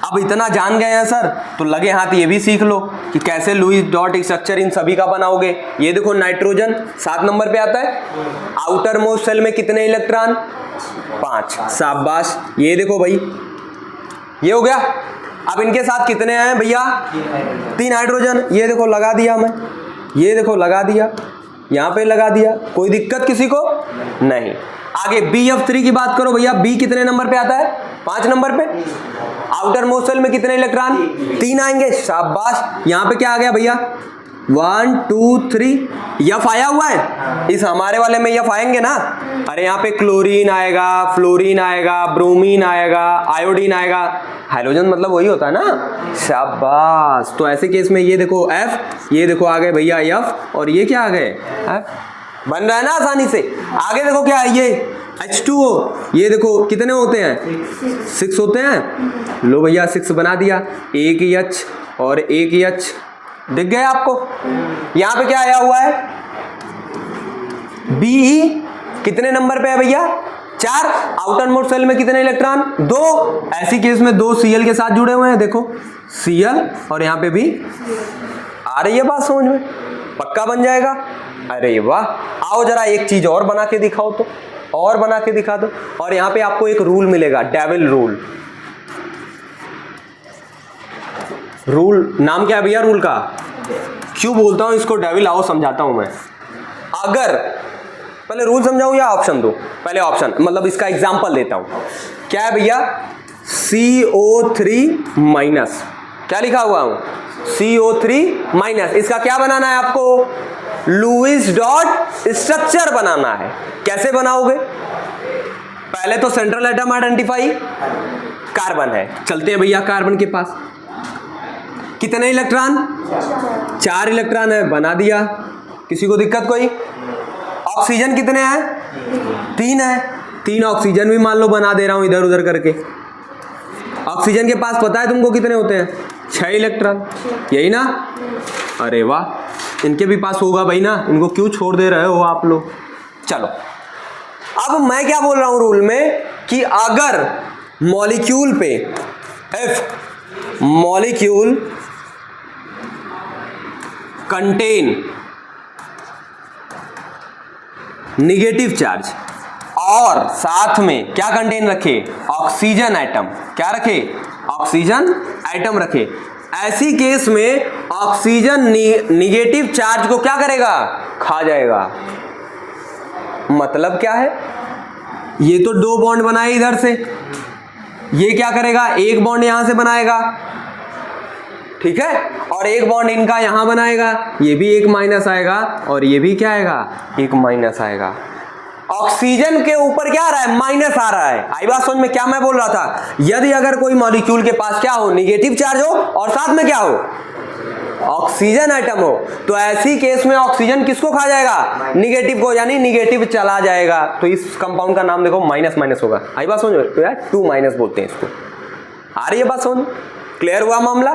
अब इतना जान गए हैं सर, तो लगे हाथ ये भी सीख लो कि कैसे लुईस डॉट स्ट्रक्चर इन सभी का बनाओगे। ये देखो नाइट्रोजन 7 नंबर पे आता है, आउटर मोस्ट शेल में कितने इलेक्ट्रॉन, 5, शाबाश। ये देखो भाई, ये हो गया। अब इनके साथ कितने हैं भैया, 3 हाइड्रोजन। ये देखो लगा दिया मैं, ये देखो लगा दिया, यहां पे लगा दिया, कोई दिक्कत किसी को नहीं। आगे BF3 की बात करो भैया, B कितने नंबर पे आता है, 5 नंबर पे। आउटर मोस्ट शेल में कितने इलेक्ट्रॉन, 3 आएंगे, शाबाश। यहां पे क्या आ गया भैया, 1 2 3, यफ आया हुआ है, इस हमारे वाले में यफ आएंगे ना। अरे यहाँ पे क्लोरीन आएगा, फ्लोरीन आएगा, ब्रोमीन आएगा, आयोडीन आएगा, हाइड्रोजन मतलब वही होता है ना, शाबाश। तो ऐसे केस में ये देखो F, ये देखो आ गए भैया F, और ये क्या आ गए F, बन रहा है ना आसानी से। आगे देखो क्या है, ये H2O, ये देखो कितने होते हैं, 6 होते हैं। लो भैया 6 बना दिया, एक H और एक H, दिख गए आपको। यहां पे क्या आया हुआ है, BE कितने नंबर पे है भैया, 4। आउटर मोस्ट शेल में कितने इलेक्ट्रॉन, 2। ऐसी केस में 2 Cl के साथ जुड़े हुए हैं, देखो Cl, और यहां पे भी आ रही है बात समझ में, पक्का बन जाएगा। अरे वाह, आओ जरा एक चीज और बना के दिखाओ, तो और बना के दिखा दो। और यहां पे आपको एक रूल मिलेगा, डेविल रूल। रूल नाम क्या है भैया रूल का, क्यों बोलता हूं इसको डेविल, आओ समझाता हूं मैं। अगर पहले रूल समझाऊं या ऑप्शन दो, पहले ऑप्शन, मतलब इसका एग्जांपल देता हूं। क्या है भैया, CO3 माइनस, क्या लिखा हुआ हूं, CO3 माइनस। इसका क्या बनाना है आपको, लुईस डॉट स्ट्रक्चर बनाना है। कैसे बनाओगे, पहले तो सेंट्रल एटम आइडेंटिफाई, कार्बन है, चलते हैं भैया कार्बन के पास। कितने इलेक्ट्रॉन, 4 इलेक्ट्रॉन है, बना दिया, किसी को दिक्कत कोई। ऑक्सीजन कितने हैं, 3 है, 3 ऑक्सीजन भी मान लो बना दे रहा हूं इधर उधर करके। ऑक्सीजन के पास पता है तुमको कितने होते हैं, 6 इलेक्ट्रॉन, यही ना। अरे वाह, इनके भी पास होगा भाई ना, इनको क्यों छोड़ दे रहे हो आप लोग। चलो अब मैं क्या बोल रहा हूं रूल में, कि अगर मॉलिक्यूल पे F, molecule contain negative charge और साथ में क्या कंटेन रखे, ऑक्सीजन एटम, क्या रखे, ऑक्सीजन एटम रखे, ऐसी केस में ऑक्सीजन निगेटिव चार्ज को क्या करेगा, खा जाएगा। मतलब क्या है, ये तो 2 बॉन्ड बनाए इधर से, ये क्या करेगा, 1 बॉन्ड यहां से बनाएगा, ठीक है, और एक बॉन्ड इनका यहां बनाएगा, ये भी एक माइनस आएगा और ये भी क्या आएगा, एक माइनस आएगा। ऑक्सीजन के ऊपर क्या आ रहा है, माइनस आ रहा है। आई बात समझ में? क्या मैं बोल रहा था, यदि अगर कोई मॉलिक्यूल के पास क्या हो, निगेटिव चार्ज हो और साथ में क्या हो, ऑक्सीजन एटम हो, तो ऐसी केस में ऑक्सीजन किसको खा जाएगा, निगेटिव को, यानी निगेटिव चला जाएगा। तो इस कंपाउंड का नाम देखो माइनस माइनस होगा। आई बात समझ में? तो यार 2 माइनस बोलते हैं इसको। आ रही है बात समझ? क्लियर हुआ मामला?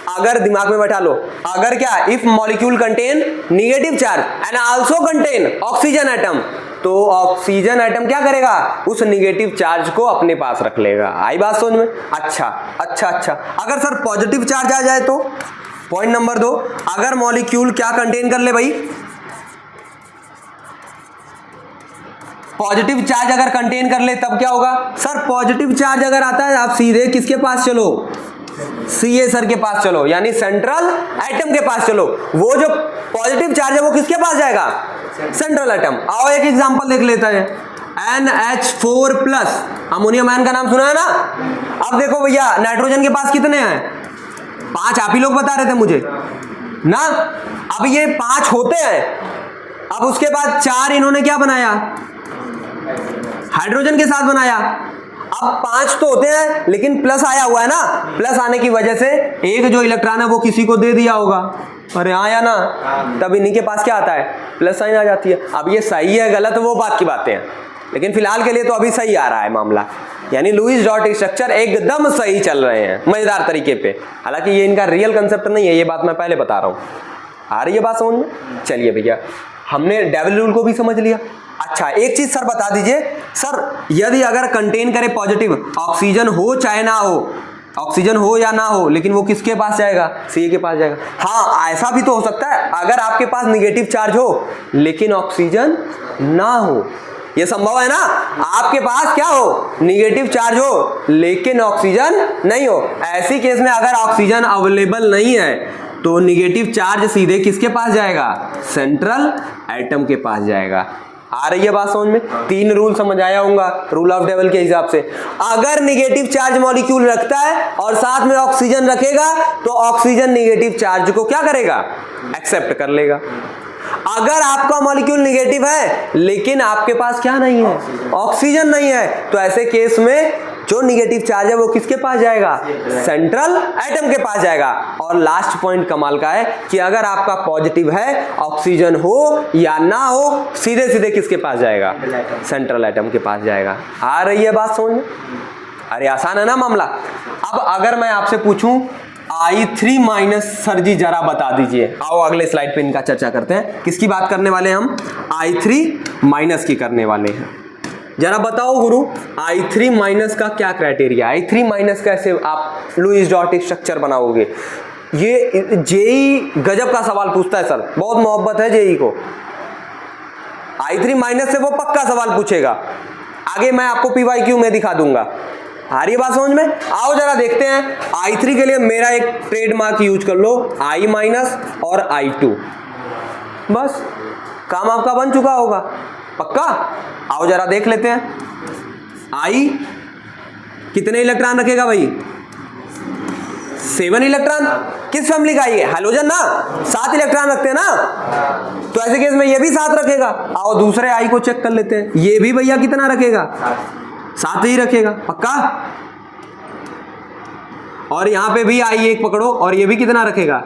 अगर दिमाग में बैठा लो, अगर क्या, if molecule contain negative charge and also contain oxygen atom, तो ऑक्सीजन एटम क्या करेगा, उस निगेटिव चार्ज को अपने पास रख लेगा। आई बात समझ में? अच्छा अच्छा अच्छा। अगर सर पॉजिटिव चार्ज आ जाए तो, पॉइंट नंबर 2, अगर मॉलिक्यूल क्या कंटेन कर ले भाई, पॉजिटिव चार्ज अगर कंटेन कर ले तब क्या होगा सर, पॉजिटिव चार्ज अगर आता है आप सीधे किसके पास चलो, सीए सर के पास चलो, यानी सेंट्रल एटम के पास चलो। वो जो पॉजिटिव चार्ज है वो किसके पास जाएगा, सेंट्रल एटम। आओ एक एग्जांपल देख लेते हैं, NH4+, अमोनियम आयन का नाम सुना है ना। अब देखो भैया, नाइट्रोजन के पास कितने हैं, 5, आप ही लोग बता रहे थे मुझे ना। अब ये 5 होते हैं, अब उसके बाद 4 इन्होंने क्या बनाया, हाइड्रोजन के साथ बनाया। अब 5 तो होते हैं, लेकिन प्लस आया हुआ है ना, प्लस आने की वजह से एक जो इलेक्ट्रॉन है वो किसी को दे दिया होगा, अरे आया ना, तब इन्हीं के पास क्या आता है, प्लस साइन आ जाती है। अब ये सही है गलत वो बात की बातें हैं, लेकिन फिलहाल के लिए तो अभी सही आ रहा है मामला, यानी लुईस डॉट स्ट्रक्चर एकदम सही चल रहे हैं मजेदार तरीके पे। हालांकि ये इनका रियल कंसेप्ट नहीं है, ये बात मैं पहले बता रहा हूं। आ रही है बात समझ में? चलिए भैया, हमने डेविल रूल को भी समझ लिया। अच्छा, एक चीज सर बता दीजिए, सर यदि अगर कंटेन करे पॉजिटिव, ऑक्सीजन हो चाहे ना हो, ऑक्सीजन हो या ना हो, लेकिन वो किसके पास जाएगा, सी के पास जाएगा। हाँ, ऐसा भी तो हो सकता है, अगर आपके पास निगेटिव चार्ज हो लेकिन ऑक्सीजन ना हो, ये संभव है ना, आपके पास क्या हो, निगेटिव चार्ज हो लेकिन ऑक्सीजन नहीं हो। ऐसी केस में अगर ऑक्सीजन अवेलेबल नहीं है तो निगेटिव चार्ज सीधे किसके पास जाएगा, सेंट्रल एटम के पास जाएगा। आ रही है बात समझ में? 3 रूल समझ आया होगा रूल ऑफ डेविल के हिसाब से। अगर निगेटिव चार्ज मॉलिक्यूल रखता है और साथ में ऑक्सीजन रखेगा तो ऑक्सीजन निगेटिव चार्ज को क्या करेगा, एक्सेप्ट कर लेगा। अगर आपका मॉलिक्यूल निगेटिव है लेकिन आपके पास क्या नहीं है, ऑक्सीजन नहीं है, तो ऐसे केस में जो निगेटिव चार्ज है वो किसके पास जाएगा, सेंट्रल एटम के पास जाएगा। और लास्ट पॉइंट कमाल का है कि अगर आपका पॉजिटिव है, ऑक्सीजन हो या ना हो, सीधे सीधे किसके पास जाएगा, सेंट्रल एटम के पास जाएगा। आ रही है बात समझ में? अरे आसान है ना मामला। अब अगर मैं आपसे पूछूं I3- सर जी जरा बता दीजिए, आओ अगले स्लाइड पे इनका चर्चा करते हैं। किसकी बात करने वाले हैं हम, I3- की करने वाले हैं। जरा बताओ गुरु, I3- का क्या क्राइटेरिया, I3- कैसे आप लुईस डॉट स्ट्रक्चर बनाओगे। ये जेई गजब का सवाल पूछता है सर, बहुत मोहब्बत है जेई को। I3- से वो पक्का सवाल पूछेगा, आगे मैं आपको PYQ में दिखा दूंगा। आ रही है बात समझ में? आओ जरा देखते हैं। I3 के लिए मेरा एक ट्रेडमार्क यूज कर लो, I- और I2, बस काम आपका बन चुका होगा पक्का। आओ जरा देख लेते हैं। I कितने इलेक्ट्रॉन रखेगा भाई, 7 इलेक्ट्रॉन। किस फैमिली का ये, हैलोजन ना, 7 इलेक्ट्रॉन रखते हैं ना, तो ऐसे केस में ये भी 7 रखेगा। आओ दूसरे I को चेक कर लेते हैं, ये भी भैया कितना रखेगा, 7 ही रखेगा पक्का। और यहां पे भी I1 पकड़ो और ये भी कितना रखेगा,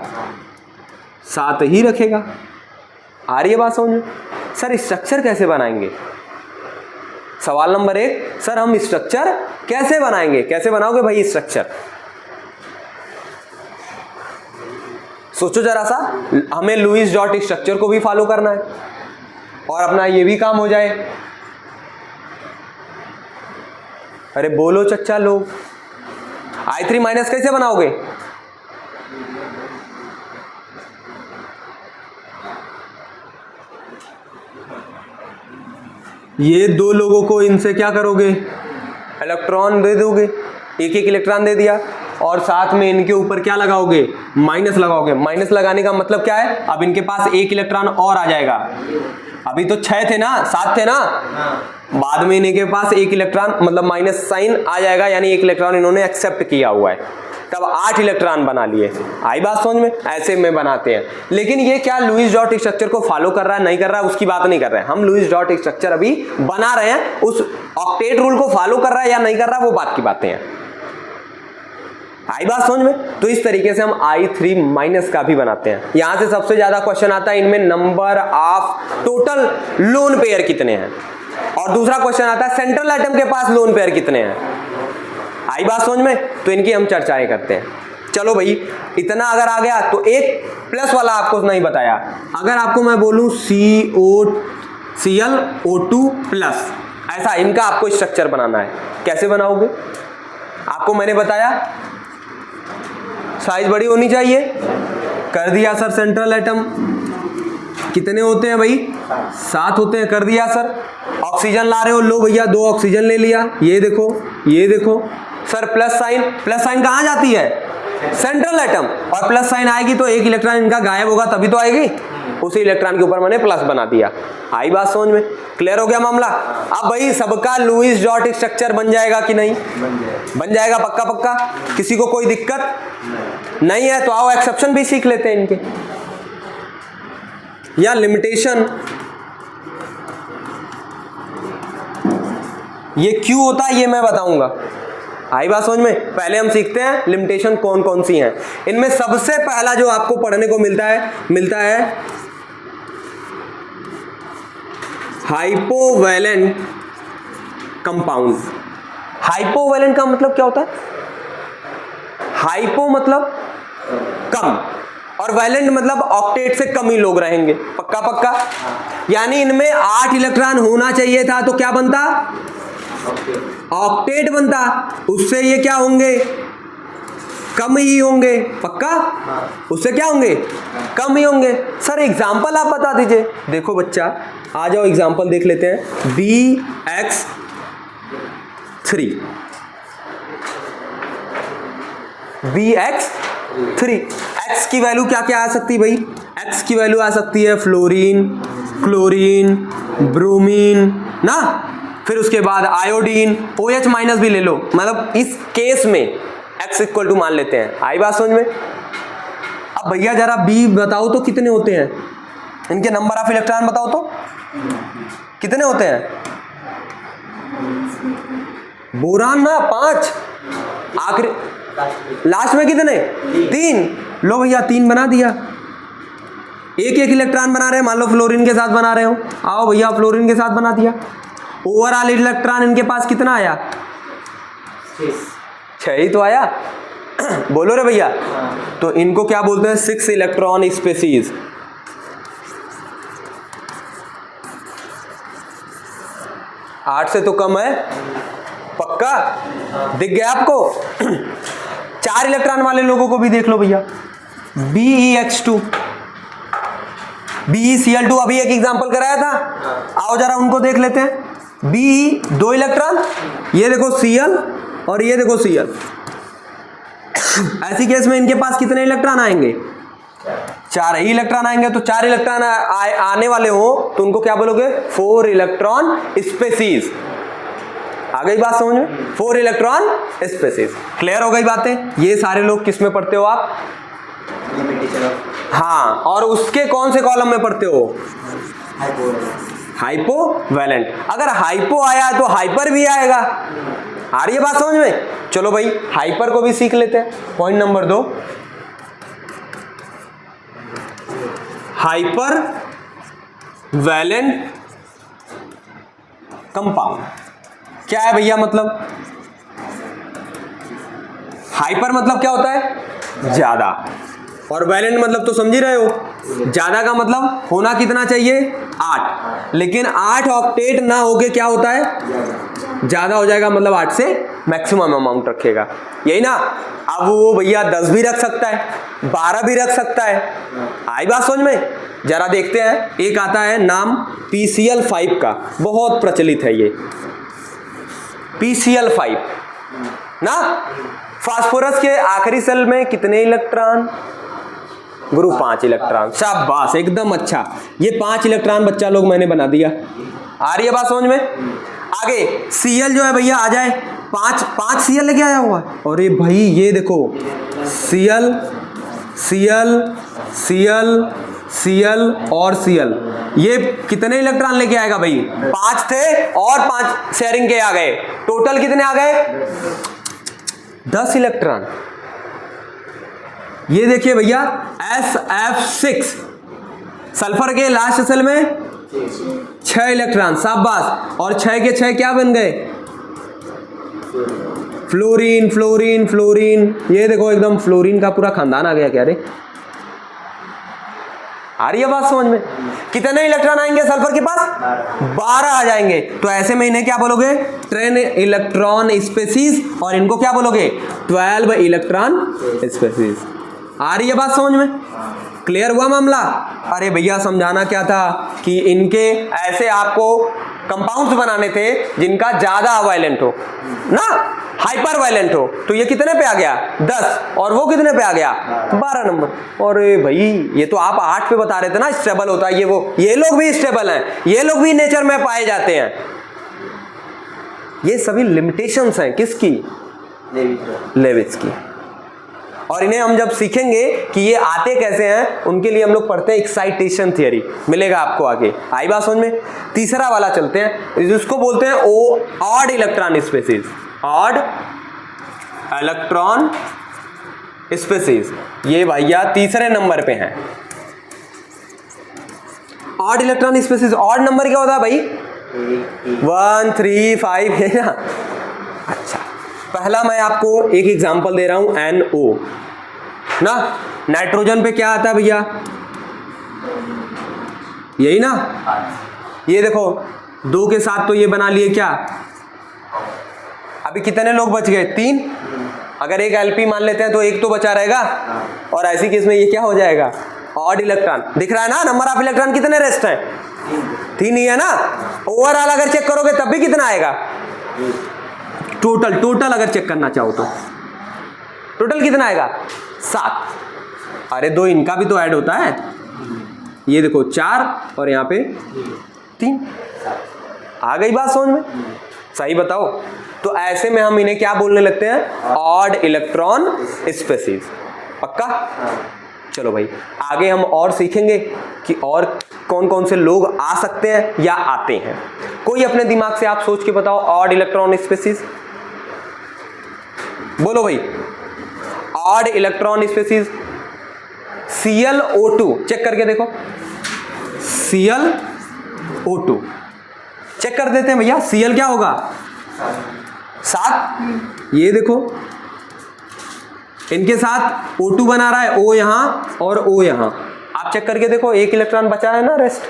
7 ही रखेगा। आ रही है बात समझ में? सर स्ट्रक्चर कैसे बनाएंगे, सवाल नंबर 1, सर हम स्ट्रक्चर कैसे बनाएंगे, कैसे बनाओगे भाई स्ट्रक्चर, सोचो जरा सा। हमें लुईस डॉट स्ट्रक्चर को भी फॉलो करना है और अपना ये भी काम हो जाए। अरे बोलो चच्चा लोग, I3- कैसे बनाओगे, ये 2 लोगों को इनसे क्या करोगे, इलेक्ट्रॉन दे दोगे, एक एक इलेक्ट्रॉन दे दिया और साथ में इनके ऊपर क्या लगाओगे, माइनस लगाओगे। माइनस लगाने का मतलब क्या है, अब इनके पास 1 इलेक्ट्रॉन और आ जाएगा। अभी तो 6 थे ना, 7 थे ना, बाद में इनके पास 1 इलेक्ट्रॉन मतलब माइनस साइन आ जाएगा, यानी 1 इलेक्ट्रॉन इन्होंने एक्सेप्ट किया हुआ है। कब 8 इलेक्ट्रॉन बना लिए। आई बात समझ में, ऐसे में बनाते हैं। लेकिन ये क्या लुईस डॉट स्ट्रक्चर को फॉलो कर रहा है नहीं कर रहा है उसकी बात नहीं कर रहे हैं हम, लुईस डॉट स्ट्रक्चर अभी बना रहे हैं, उस ऑक्टेट रूल को फॉलो कर रहा है या नहीं कर रहा है वो बात की बातें हैं। आई बात समझ में। तो इस तरीके से हम I3 माइनस का भी बनाते हैं। यहां से सबसे ज्यादा क्वेश्चन आता है इनमें number of total lone pair कितने हैं, और दूसरा क्वेश्चन आता है सेंट्रल एटम के पास लोन पेयर कितने हैं। आई बात समझ में। तो इनकी हम चर्चाएं करते हैं। चलो भाई इतना अगर आ गया तो एक प्लस वाला आपको नहीं बताया। अगर आपको मैं बोलूं ClO2 प्लस, ऐसा इनका आपको स्ट्रक्चर बनाना है। कैसे बनाओगे? आपको मैंने बताया साइज बड़ी होनी चाहिए, कर दिया सर। सेंट्रल एटम कितने होते हैं भाई? 7 होते हैं, कर दिया सर। ऑक्सीजन ला रहे हो, लो भैया 2 ऑक्सीजन ले लिया, ये देखो ये देखो सर। प्लस साइन कहाँ जाती है? Central atom. और प्लस साइन आएगी तो एक इलेक्ट्रॉन इनका गायब होगा तभी तो आएगी, उसी इलेक्ट्रॉन के ऊपर मैंने प्लस बना दिया। आई बात समझ में, क्लियर हो गया मामला। अब भाई सबका लुईस डॉट स्ट्रक्चर बन जाएगा कि नहीं? बन जाएगा पक्का पक्का। किसी को कोई दिक्कत नहीं है तो आओ एक्सेप्शन भी सीख लेते हैं इनके, या लिमिटेशन। ये क्यों होता है ये मैं बताऊंगा। आई बात समझ में। पहले हम सीखते हैं लिमिटेशन कौन कौन सी हैं। इनमें सबसे पहला जो आपको पढ़ने को मिलता है हाइपोवैलेंट कंपाउंड। हाइपोवैलेंट का मतलब क्या होता है? हाइपो मतलब कम, और वैलेंट मतलब ऑक्टेट से कम ही लोग रहेंगे। पक्का पक्का। यानी इनमें 8 इलेक्ट्रॉन होना चाहिए था तो क्या बनता? ऑक्टेट बनता। उससे ये क्या होंगे? कम ही होंगे। पक्का। उससे क्या होंगे? कम ही होंगे। सर एग्जांपल आप बता दीजिए। देखो बच्चा आ जाओ एग्जांपल देख लेते हैं। BX3 एक्स की वैल्यू क्या क्या आ सकती है भाई? एक्स की वैल्यू आ सकती है फ्लोरीन, क्लोरीन, ब्रोमीन ना, फिर उसके बाद आयोडीन, OH माइनस भी ले लो। मतलब इस केस में एक्स इक्वल टू मान लेते हैं। आई बात समझ में। अब भैया जरा बी बताओ तो कितने होते हैं? इनके नंबर ऑफ इलेक्ट्रॉन बताओ तो कितने होते हैं? बोरान ना 5, आखिरी लास्ट में कितने? 3। लो भैया 3 बना दिया। एक इलेक्ट्रॉन बना रहे हैं, मान लो फ्लोरीन के साथ बना रहे हो, आओ भैया फ्लोरीन के साथ बना दिया। ओवरऑल इलेक्ट्रॉन इनके पास कितना आया? 6 ही तो आया। बोलो रे भैया। तो इनको क्या बोलते हैं? 6 इलेक्ट्रॉन स्पेसीज। आठ से तो कम है। पक्का दिख गया आपको? 4 इलेक्ट्रॉन वाले लोगों को भी देख लो भैया। BeX2, BeCl2 अभी एक एग्जांपल कराया था, आओ जरा उनको देख लेते हैं। Be 2 इलेक्ट्रॉन, ये देखो Cl और ये देखो Cl। ऐसी केस में इनके पास कितने इलेक्ट्रॉन आएंगे? 4 ही इलेक्ट्रॉन आएंगे। तो 4 इलेक्ट्रॉन आने वाले हो तो उनको क्या बोलोगे? 4 इलेक्ट्रॉन स्पेसीज। आ गई बात समझ में? 4 इलेक्ट्रॉन स्पेसीज। क्लियर हो गई बातें? ये सारे लोग किस में पढ़ते हो आप? हाँ, और उसके कौन से कॉलम में पढ़ते हो? हाइपोवैलेंट। अगर हाइपो आया तो हाइपर भी आएगा। आ रही है बात समझ में? चलो भाई हाइपर को भी सीख लेते हैं। Point number 2, hypervalent compound क्या है भैया? मतलब हाइपर मतलब क्या होता है? ज्यादा, और वैलेंट मतलब तो समझ ही रहे हो, ज्यादा का मतलब होना कितना चाहिए? 8। लेकिन 8 ऑक्टेट ना होके क्या होता है? ज्यादा हो जाएगा, मतलब 8 से मैक्सिमम अमाउंट रखेगा, यही ना। अब वो भैया 10 भी रख सकता है, 12 भी रख सकता है। आई बात समझ में? जरा देखते हैं। एक आता है नाम PCl5 का, बहुत प्रचलित है ये PCl5 ना। फास्फोरस के आखिरी सेल में कितने इलेक्ट्रॉन? Group 5 electron. शाबाश, एकदम अच्छा। ये 5 इलेक्ट्रॉन बच्चा लोग मैंने बना दिया। आ रही है बात समझ में? आगे Cl जो है भैया आ जाए पांच Cl लेके आया हुआ है। और ये भाई ये देखो Cl Cl Cl Cl और Cl, ये कितने इलेक्ट्रॉन लेके आएगा भाई? 5 थे और 5 शेयरिंग के आ गए, टोटल कितने आ गए? 10 इलेक्ट्रॉन। ये देखिए भैया SF6 सल्फर के लास्ट सेल में 6 इलेक्ट्रॉन, शाबाश। और 6 के 6 क्या बन गए? Fluorine fluorine fluorine. ये देखो एकदम फ्लोरीन का पूरा खानदान आ गया क्या रे? आ रही है बात समझ में? कितने इलेक्ट्रॉन आएंगे सल्फर के पास? 12 आ जाएंगे। तो ऐसे में इन्हें क्या बोलोगे? 10 इलेक्ट्रॉन स्पेसीज, और इनको क्या बोलोगे? 12 इलेक्ट्रॉन स्पेसीज। आ रही है बात समझ में? क्लियर हुआ मामला? अरे भैया समझाना क्या था कि इनके ऐसे आपको कंपाउंड्स बनाने थे जिनका ज्यादा वायलेंट हो ना, हाइपर वायलेंट हो। तो ये कितने पे आ गया? 10। और वो कितने पे आ गया? 12 नंबर। और भाई ये तो आप 8 पे बता रहे थे ना स्टेबल होता है ये वो। ये लोग भी स्टेबल हैं, ये लोग भी नेचर में पाए जाते हैं। ये सभी लिमिटेशंस हैं किसकी? लेविस की। और इन्हें हम जब सीखेंगे कि ये आते कैसे हैं, उनके लिए हम लोग पढ़ते हैं एक्साइटेशन थियरी, मिलेगा आपको आगे। आई बात समझ में? तीसरा वाला चलते हैं, जिसको बोलते हैं odd electron species. Odd electron species, ये भैया तीसरे नंबर पे हैं। Odd electron species, odd number क्या होता है भाई? 1 3 5 है ना। अच्छा, पहला मैं आपको एक एग्जांपल दे रहा हूं, NO ना। नाइट्रोजन पे क्या आता है भैया? यही ना। ये देखो 2 के साथ तो ये बना लिए क्या? अभी कितने लोग बच गए? 3। अगर एक LP मान लेते हैं तो एक तो बचा रहेगा, और ऐसी केस में ये क्या हो जाएगा? Odd electron. दिख रहा है ना नंबर ऑफ इलेक्ट्रॉन कितने रेस्ट हैं? 3 ही है ना। ओवरऑल अगर चेक करोगे तब भी कितना आएगा? टोटल अगर चेक करना चाहो तो टोटल कितना आएगा? 7। अरे 2 इनका भी तो ऐड होता है। ये देखो 4 और यहाँ पे 3। आ गई बात समझ में? सही बताओ। तो ऐसे में हम इन्हें क्या बोलने लगते हैं? Odd electron species. पक्का? चलो भाई आगे हम और सीखेंगे कि और कौन कौन से लोग आ सकते हैं या आते हैं। कोई अपने दिमाग से आप सोच के बताओ ऑड इलेक्ट्रॉन स्पेसीज। बोलो भाई। Odd electron species ClO2 check करके देखो। ClO2 चेक कर देते हैं भैया। Cl क्या होगा? 7। ये देखो इनके साथ O2 बना रहा है, O यहां और O यहां। आप चेक करके देखो, एक इलेक्ट्रॉन बचा है ना रेस्ट।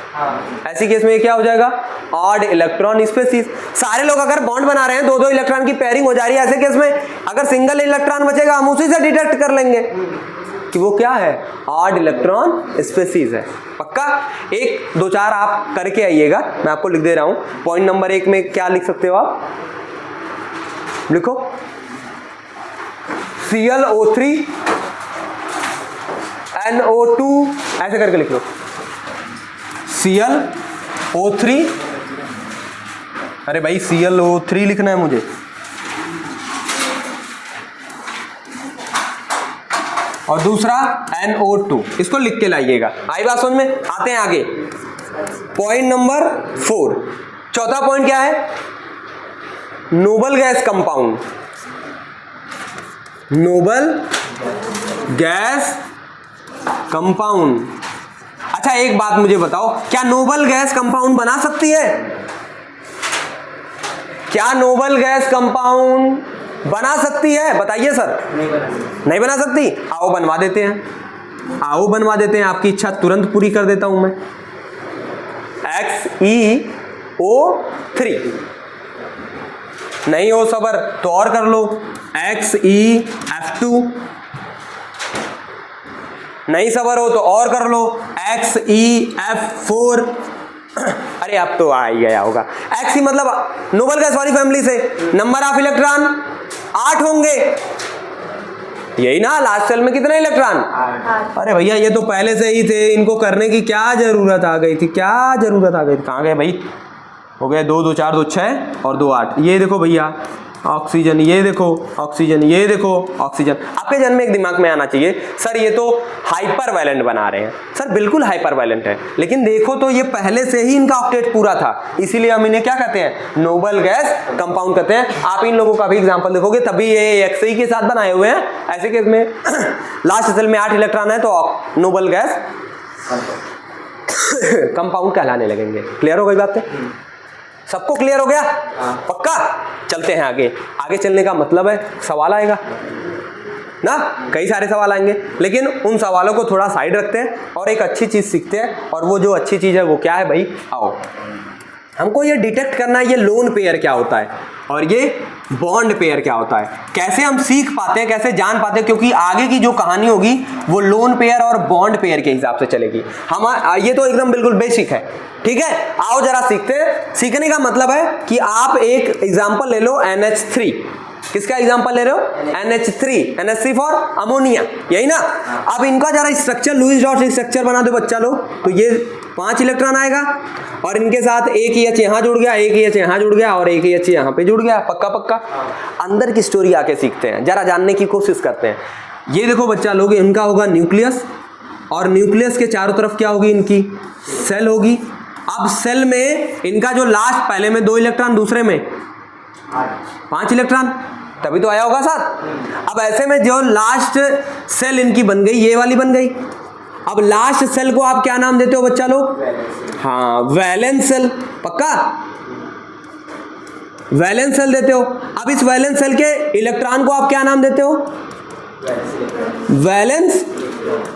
ऐसी केस में ये क्या हो जाएगा? Odd electron species. सारे लोग अगर बॉन्ड बना रहे हैं, 2-2 इलेक्ट्रॉन की पेयरिंग हो जा रही है, ऐसे केस में अगर सिंगल इलेक्ट्रॉन बचेगा हम उसी से डिटेक्ट कर लेंगे कि वो क्या है? ऑड इलेक्ट्रॉन स्पेसीज है। पक्का? 1 2 4 आप करके आइएगा, मैं आपको लिख दे रहा हूं। पॉइंट नंबर 1 में क्या लिख सकते हो आप? लिखो ClO3 NO2 ऐसे करके लिख लो। ClO3, अरे भाई ClO3 लिखना है मुझे। और दूसरा NO2, इसको लिख के लाइएगा। आई बात समझ में? आते हैं आगे। पॉइंट नंबर 4, चौथा पॉइंट क्या है? Noble gas compound. Noble gas compound. अच्छा एक बात मुझे बताओ, क्या नोबल गैस कंपाउंड बना सकती है? क्या नोबल गैस कंपाउंड बना सकती है? बताइए सर। नहीं बना सकती। आओ बनवा देते हैं, आओ बनवा देते हैं। आपकी इच्छा तुरंत पूरी कर देता हूं मैं। XeO3 नहीं हो सबर तो और कर लो। XeF2 नहीं सबर हो तो और कर लो। XeF4 अरे अब तो आ ही गया होगा। Xe मतलब नोबल गैस वाली फैमिली से नंबर ऑफ इलेक्ट्रॉन 8 होंगे, यही ना। लास्ट सेल में कितने इलेक्ट्रॉन? 8। अरे भैया ये तो पहले से ही थे, इनको करने की क्या जरूरत आ गई थी? क्या जरूरत आ गई थी? कहाँ गए भाई? हो गए 2 2 4 2 6 और 2 8। ये देखो भैया ऑक्सीजन, ये देखो ऑक्सीजन, ये देखो ऑक्सीजन। आपके जन्म में एक दिमाग में आना चाहिए सर ये तो हाइपर वैलेंट बना रहे हैं। सर बिल्कुल हाइपर वैलेंट है, लेकिन देखो तो ये पहले से ही इनका ऑक्टेट पूरा था, इसीलिए हम इन्हें क्या कहते हैं, नोबल गैस कंपाउंड कहते हैं। आप इन लोगों का भी एग्जांपल देखोगे तभी ये XI के साथ बनाए हुए हैं। ऐसे केस में लास्ट सेल में 8 इलेक्ट्रॉन है तो नोबल गैस कंपाउंड कहलाने लगेंगे। क्लियर हो गई बात है? सबको क्लियर हो गया? पक्का? चलते हैं आगे। आगे चलने का मतलब है सवाल आएगा ना, कई सारे सवाल आएंगे, लेकिन उन सवालों को थोड़ा साइड रखते हैं और एक अच्छी चीज सीखते हैं। और वो जो अच्छी चीज है वो क्या है भाई? आओ, हमको ये डिटेक्ट करना है ये लोन पेयर क्या होता है और ये बॉन्ड पेयर क्या होता है। कैसे हम सीख पाते हैं, कैसे जान पाते हैं, क्योंकि आगे की जो कहानी होगी वो लोन पेयर और बॉन्ड पेयर के हिसाब से चलेगी। हम ये तो एकदम बिल्कुल बेसिक है, ठीक है। आओ जरा सीखते हैं। सीखने का मतलब है कि आप एक एग्जांपल ले लो NH3। किसका एग्जांपल ले रहे हो? NH3 फॉर अमोनिया, यही ना। अब इनका जरा स्ट्रक्चर लुईस डॉट स्ट्रक्चर बना दो बच्चा लोग, तो ये 5 इलेक्ट्रॉन आएगा और इनके साथ एक H यहाँ जुड़ गया, एक H यहाँ जुड़ गया और एक H यहाँ पे जुड़ गया। पक्का पक्का। अंदर की स्टोरी आके सीखते हैं, जरा जानने की कोशिश करते हैं। ये देखो बच्चा लोग, इनका होगा न्यूक्लियस और न्यूक्लियस के चारों तरफ क्या होगी? इनकी सेल होगी। अब सेल में इनका जो लास्ट, पहले में 2 इलेक्ट्रॉन, दूसरे में 5 इलेक्ट्रॉन, तभी तो आया होगा साथ। अब ऐसे में जो लास्ट सेल इनकी बन गई, ये वाली बन गई। अब लास्ट सेल को आप क्या नाम देते हो बच्चा लोग? हाँ, वैलेंस सेल। पक्का? वैलेंस सेल देते हो। अब इस वैलेंस सेल के इलेक्ट्रॉन को आप क्या नाम देते हो? वैलेंस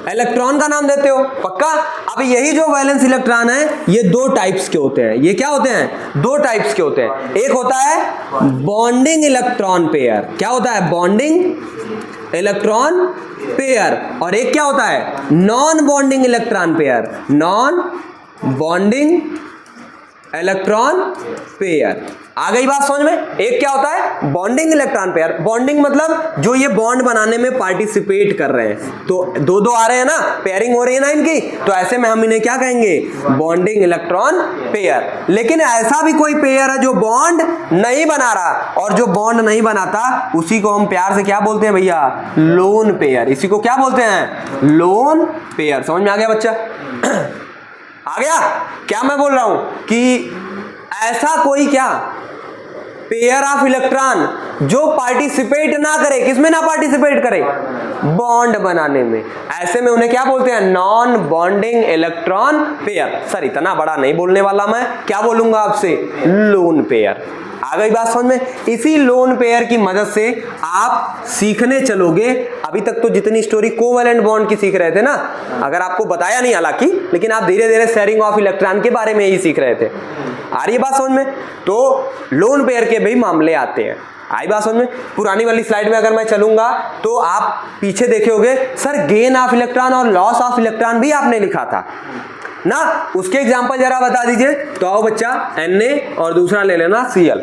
इलेक्ट्रॉन का नाम देते हो। पक्का? अब यही जो वैलेंस इलेक्ट्रॉन है ये 2 टाइप्स के होते हैं। ये क्या होते हैं? 2 टाइप्स के होते हैं। एक होता है बॉन्डिंग इलेक्ट्रॉन पेयर। क्या होता है? Bonding electron pair. और एक क्या होता है? Non bonding electron pair. Non bonding electron pair. आ गई बात समझ में? एक क्या होता है? Bonding electron pair. बॉन्डिंग मतलब जो ये बॉन्ड बनाने में पार्टिसिपेट कर रहे हैं, तो 2-2 आ रहे हैं ना, पेयरिंग हो रही है ना इनकी, तो ऐसे में हम इन्हें क्या कहेंगे? Bonding electron pair. लेकिन ऐसा भी कोई पेयर है जो बॉन्ड नहीं बना रहा, और जो बॉन्ड नहीं बनाता उसी को हम प्यार से क्या बोलते हैं भैया? Lone pair. इसी को क्या बोलते हैं? Lone pair. समझ में आ गया बच्चा? आ गया? क्या मैं बोल रहा हूं कि ऐसा कोई क्या पेयर ऑफ इलेक्ट्रॉन जो पार्टिसिपेट ना करे, किसमें ना पार्टिसिपेट करे? बॉन्ड बनाने में। ऐसे में उन्हें क्या बोलते हैं? Non bonding electron pair. Sir इतना बड़ा नहीं बोलने वाला मैं, क्या बोलूंगा आपसे? Lone pair. आ गई बात समझ में? इसी लोन पेयर की मदद से आप सीखने चलोगे। अभी तक तो जितनी स्टोरी कोवैलेंट बॉन्ड की सीख रहे थे ना, अगर आपको बताया नहीं हालांकि, लेकिन आप धीरे धीरे शेयरिंग ऑफ इलेक्ट्रॉन के बारे में ही सीख रहे थे। आ रही है बात समझ में? तो लोन पेयर के भी मामले आते हैं। आई बात समझ में? पुरानी वाली स्लाइड में अगर मैं चलूंगा तो आप पीछे देखे होगे सर गेन ऑफ इलेक्ट्रॉन और लॉस ऑफ इलेक्ट्रॉन भी आपने लिखा था ना, उसके एग्जांपल जरा बता दीजिए। तो आओ बच्चा, Na और दूसरा ले लेना Cl।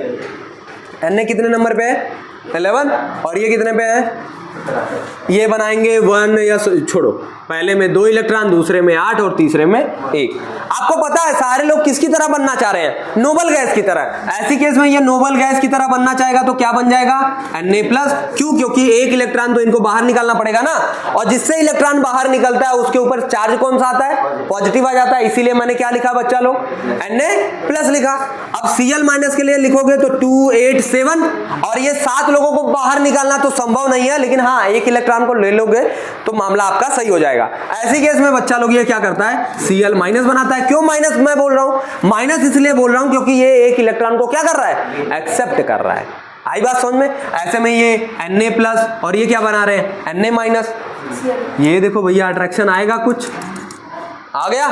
Na कितने नंबर पे है? 11। और ये कितने पे है? ये बनाएंगे 1, या छोड़ो, पहले में 2 इलेक्ट्रॉन, दूसरे में 8 और तीसरे में 1। आपको पता है सारे लोग किसकी तरह बनना चाह रहे हैं? नोबल गैस की तरह। ऐसी केस में ये नोबल गैस की तरह बनना चाहेगा तो क्या बन जाएगा? Na+। क्यों? क्योंकि 1 इलेक्ट्रॉन तो इनको बाहर निकालना पड़ेगा ना, और जिससे इलेक्ट्रॉन बाहर निकलता है उसके ऊपर चार्ज कौन सा आता है? पॉजिटिव आ जाता है। इसीलिए मैंने क्या लिखा बच्चा लोग? Na+ लिखा। अब Cl- के लिए लिखोगे तो 2, 8, 7, और ये 7 लोगों को बाहर निकालना तो संभव नहीं है, लेकिन हाँ 1 इलेक्ट्रॉन को ले लोगे तो मामला आपका सही हो जाएगा। ऐसी केस में बच्चा लोग ये क्या करता है? Cl- बनाता है। क्यों माइनस मैं बोल रहा हूं? माइनस इसलिए बोल रहा हूं क्योंकि ये 1 इलेक्ट्रॉन को क्या कर रहा है? एक्सेप्ट कर रहा है। आई बात समझ में? ऐसे में ये Na+ और ये क्या बना रहे हैं? Na-। ये देखो भैया अट्रैक्शन आएगा, कुछ आ गया।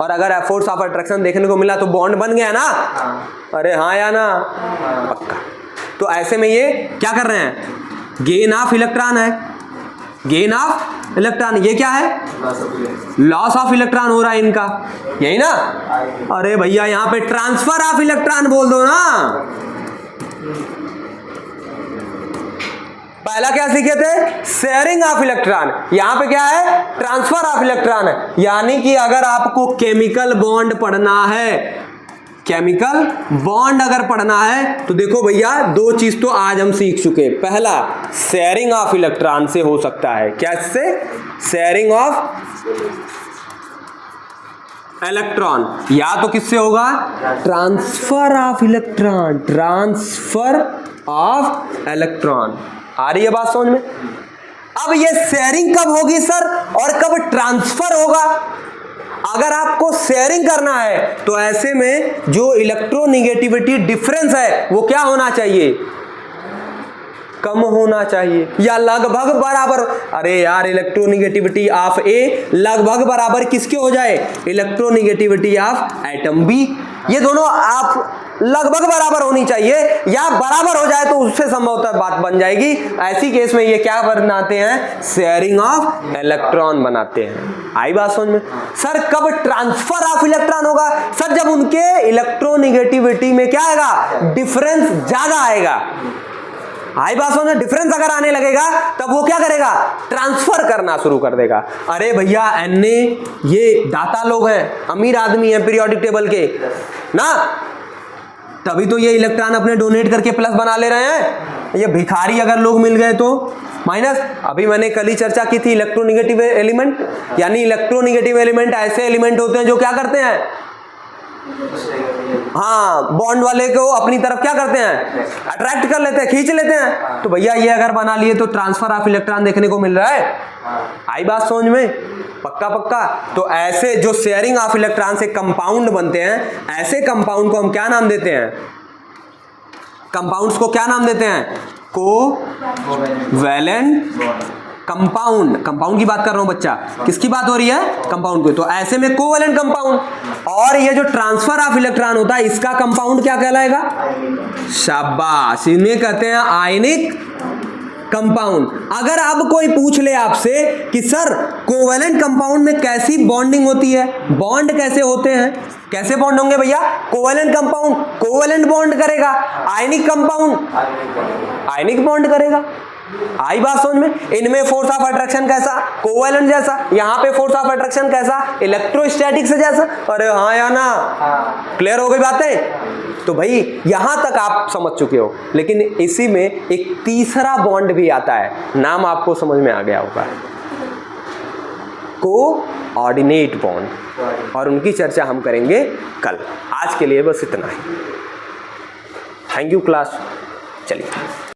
और अगर फोर्स ऑफ अट्रैक्शन देखने को मिला तो बॉन्ड बन गया ना? अरे हाँ या ना? पक्का। तो ऐसे में ये क्या कर रहे हैं? गेन ऑफ इलेक्ट्रॉन है। गेन ऑफ इलेक्ट्रॉन, ये क्या है? लॉस ऑफ इलेक्ट्रॉन हो रहा है इनका, यही ना? अरे भैया यहां पे ट्रांसफर ऑफ इलेक्ट्रॉन बोल दो ना। पहला क्या सीखे थे? Sharing of electron. यहां पे क्या है? ट्रांसफर ऑफ इलेक्ट्रॉन है। यानी कि अगर आपको केमिकल बॉन्ड पढ़ना है, केमिकल बॉन्ड अगर पढ़ना है तो देखो भैया दो चीज तो आज हम सीख चुके। पहला शेयरिंग ऑफ इलेक्ट्रॉन से हो सकता है, क्या इससे? शेयरिंग ऑफ इलेक्ट्रॉन, या तो किससे होगा? Transfer of electron, transfer of electron. आ रही है बात समझ में? अब ये शेयरिंग कब होगी सर और कब ट्रांसफर होगा? अगर आपको शेयरिंग करना है तो ऐसे में जो इलेक्ट्रोनिगेटिविटी डिफरेंस है वो क्या होना चाहिए? कम होना चाहिए या लगभग बराबर। अरे यार इलेक्ट्रोनिगेटिविटी ऑफ ए लगभग बराबर किसके हो जाए? Electronegativity of atom B. ये दोनों आप लगभग बराबर होनी चाहिए, या बराबर हो जाए तो उससे संभवतः बात बन जाएगी। ऐसी केस में ये क्या बनाते हैं? शेयरिंग ऑफ इलेक्ट्रॉन बनाते हैं। आई बात समझ में? सर कब ट्रांसफर ऑफ इलेक्ट्रॉन होगा? सर जब उनके इलेक्ट्रोनिगेटिविटी में क्या आएगा? डिफरेंस ज्यादा आएगा। आई बात समझ में? डिफरेंस अगर आने लगेगा तब वो क्या करेगा? ट्रांसफर करना शुरू कर देगा। अरे भैया Na ये दाता लोग हैं, अमीर आदमी है पीरियोडिक टेबल के ना, तभी तो ये इलेक्ट्रॉन अपने डोनेट करके प्लस बना ले रहे हैं। ये भिखारी अगर लोग मिल गए तो माइनस। अभी मैंने कल ही चर्चा की थी इलेक्ट्रोनिगेटिव एलिमेंट, यानी इलेक्ट्रोनिगेटिव एलिमेंट ऐसे एलिमेंट होते हैं जो क्या करते हैं? हाँ, बॉन्ड वाले को अपनी तरफ क्या करते हैं? अट्रैक्ट कर लेते हैं, खींच लेते हैं। तो भैया ये अगर बना लिए तो ट्रांसफर ऑफ इलेक्ट्रॉन देखने को मिल रहा है। आई बात समझ में? पक्का पक्का। तो ऐसे जो शेयरिंग ऑफ इलेक्ट्रॉन से कंपाउंड बनते हैं, ऐसे कंपाउंड को हम क्या नाम देते हैं? कंपाउंड्स को क्या नाम देते हैं? Covalent compound. कंपाउंड की बात कर रहा हूं बच्चा, किसकी बात हो रही है? कंपाउंड की। तो ऐसे में कोवैलेंट कंपाउंड। और ये जो ट्रांसफर ऑफ इलेक्ट्रॉन होता है इसका कंपाउंड क्या कहलाएगा? शाबाश, इन्हें कहते हैं आयनिक कंपाउंड। अगर अब कोई पूछ ले आपसे कि सर कोवैलेंट कंपाउंड में कैसी बॉन्डिंग होती है, बॉन्ड कैसे होते हैं, कैसे बॉन्ड होंगे भैया? कोवैलेंट कंपाउंड कोवैलेंट बॉन्ड करेगा, आयनिक कंपाउंड आयनिक बॉन्ड करेगा। आई बात समझ में? इनमें फोर्स ऑफ अट्रैक्शन कैसा? कोवैलेंट जैसा। यहाँ पे फोर्स ऑफ अट्रैक्शन कैसा? इलेक्ट्रोस्टैटिक से जैसा। अरे हाँ या ना? क्लियर हो गई बातें? तो भाई यहां तक आप समझ चुके हो, लेकिन इसी में एक तीसरा बॉन्ड भी आता है, नाम आपको समझ में आ गया होगा, कोऑर्डिनेट बॉन्ड, और उनकी चर्चा हम करेंगे कल। आज के लिए बस इतना ही। Thank you class. चलिए।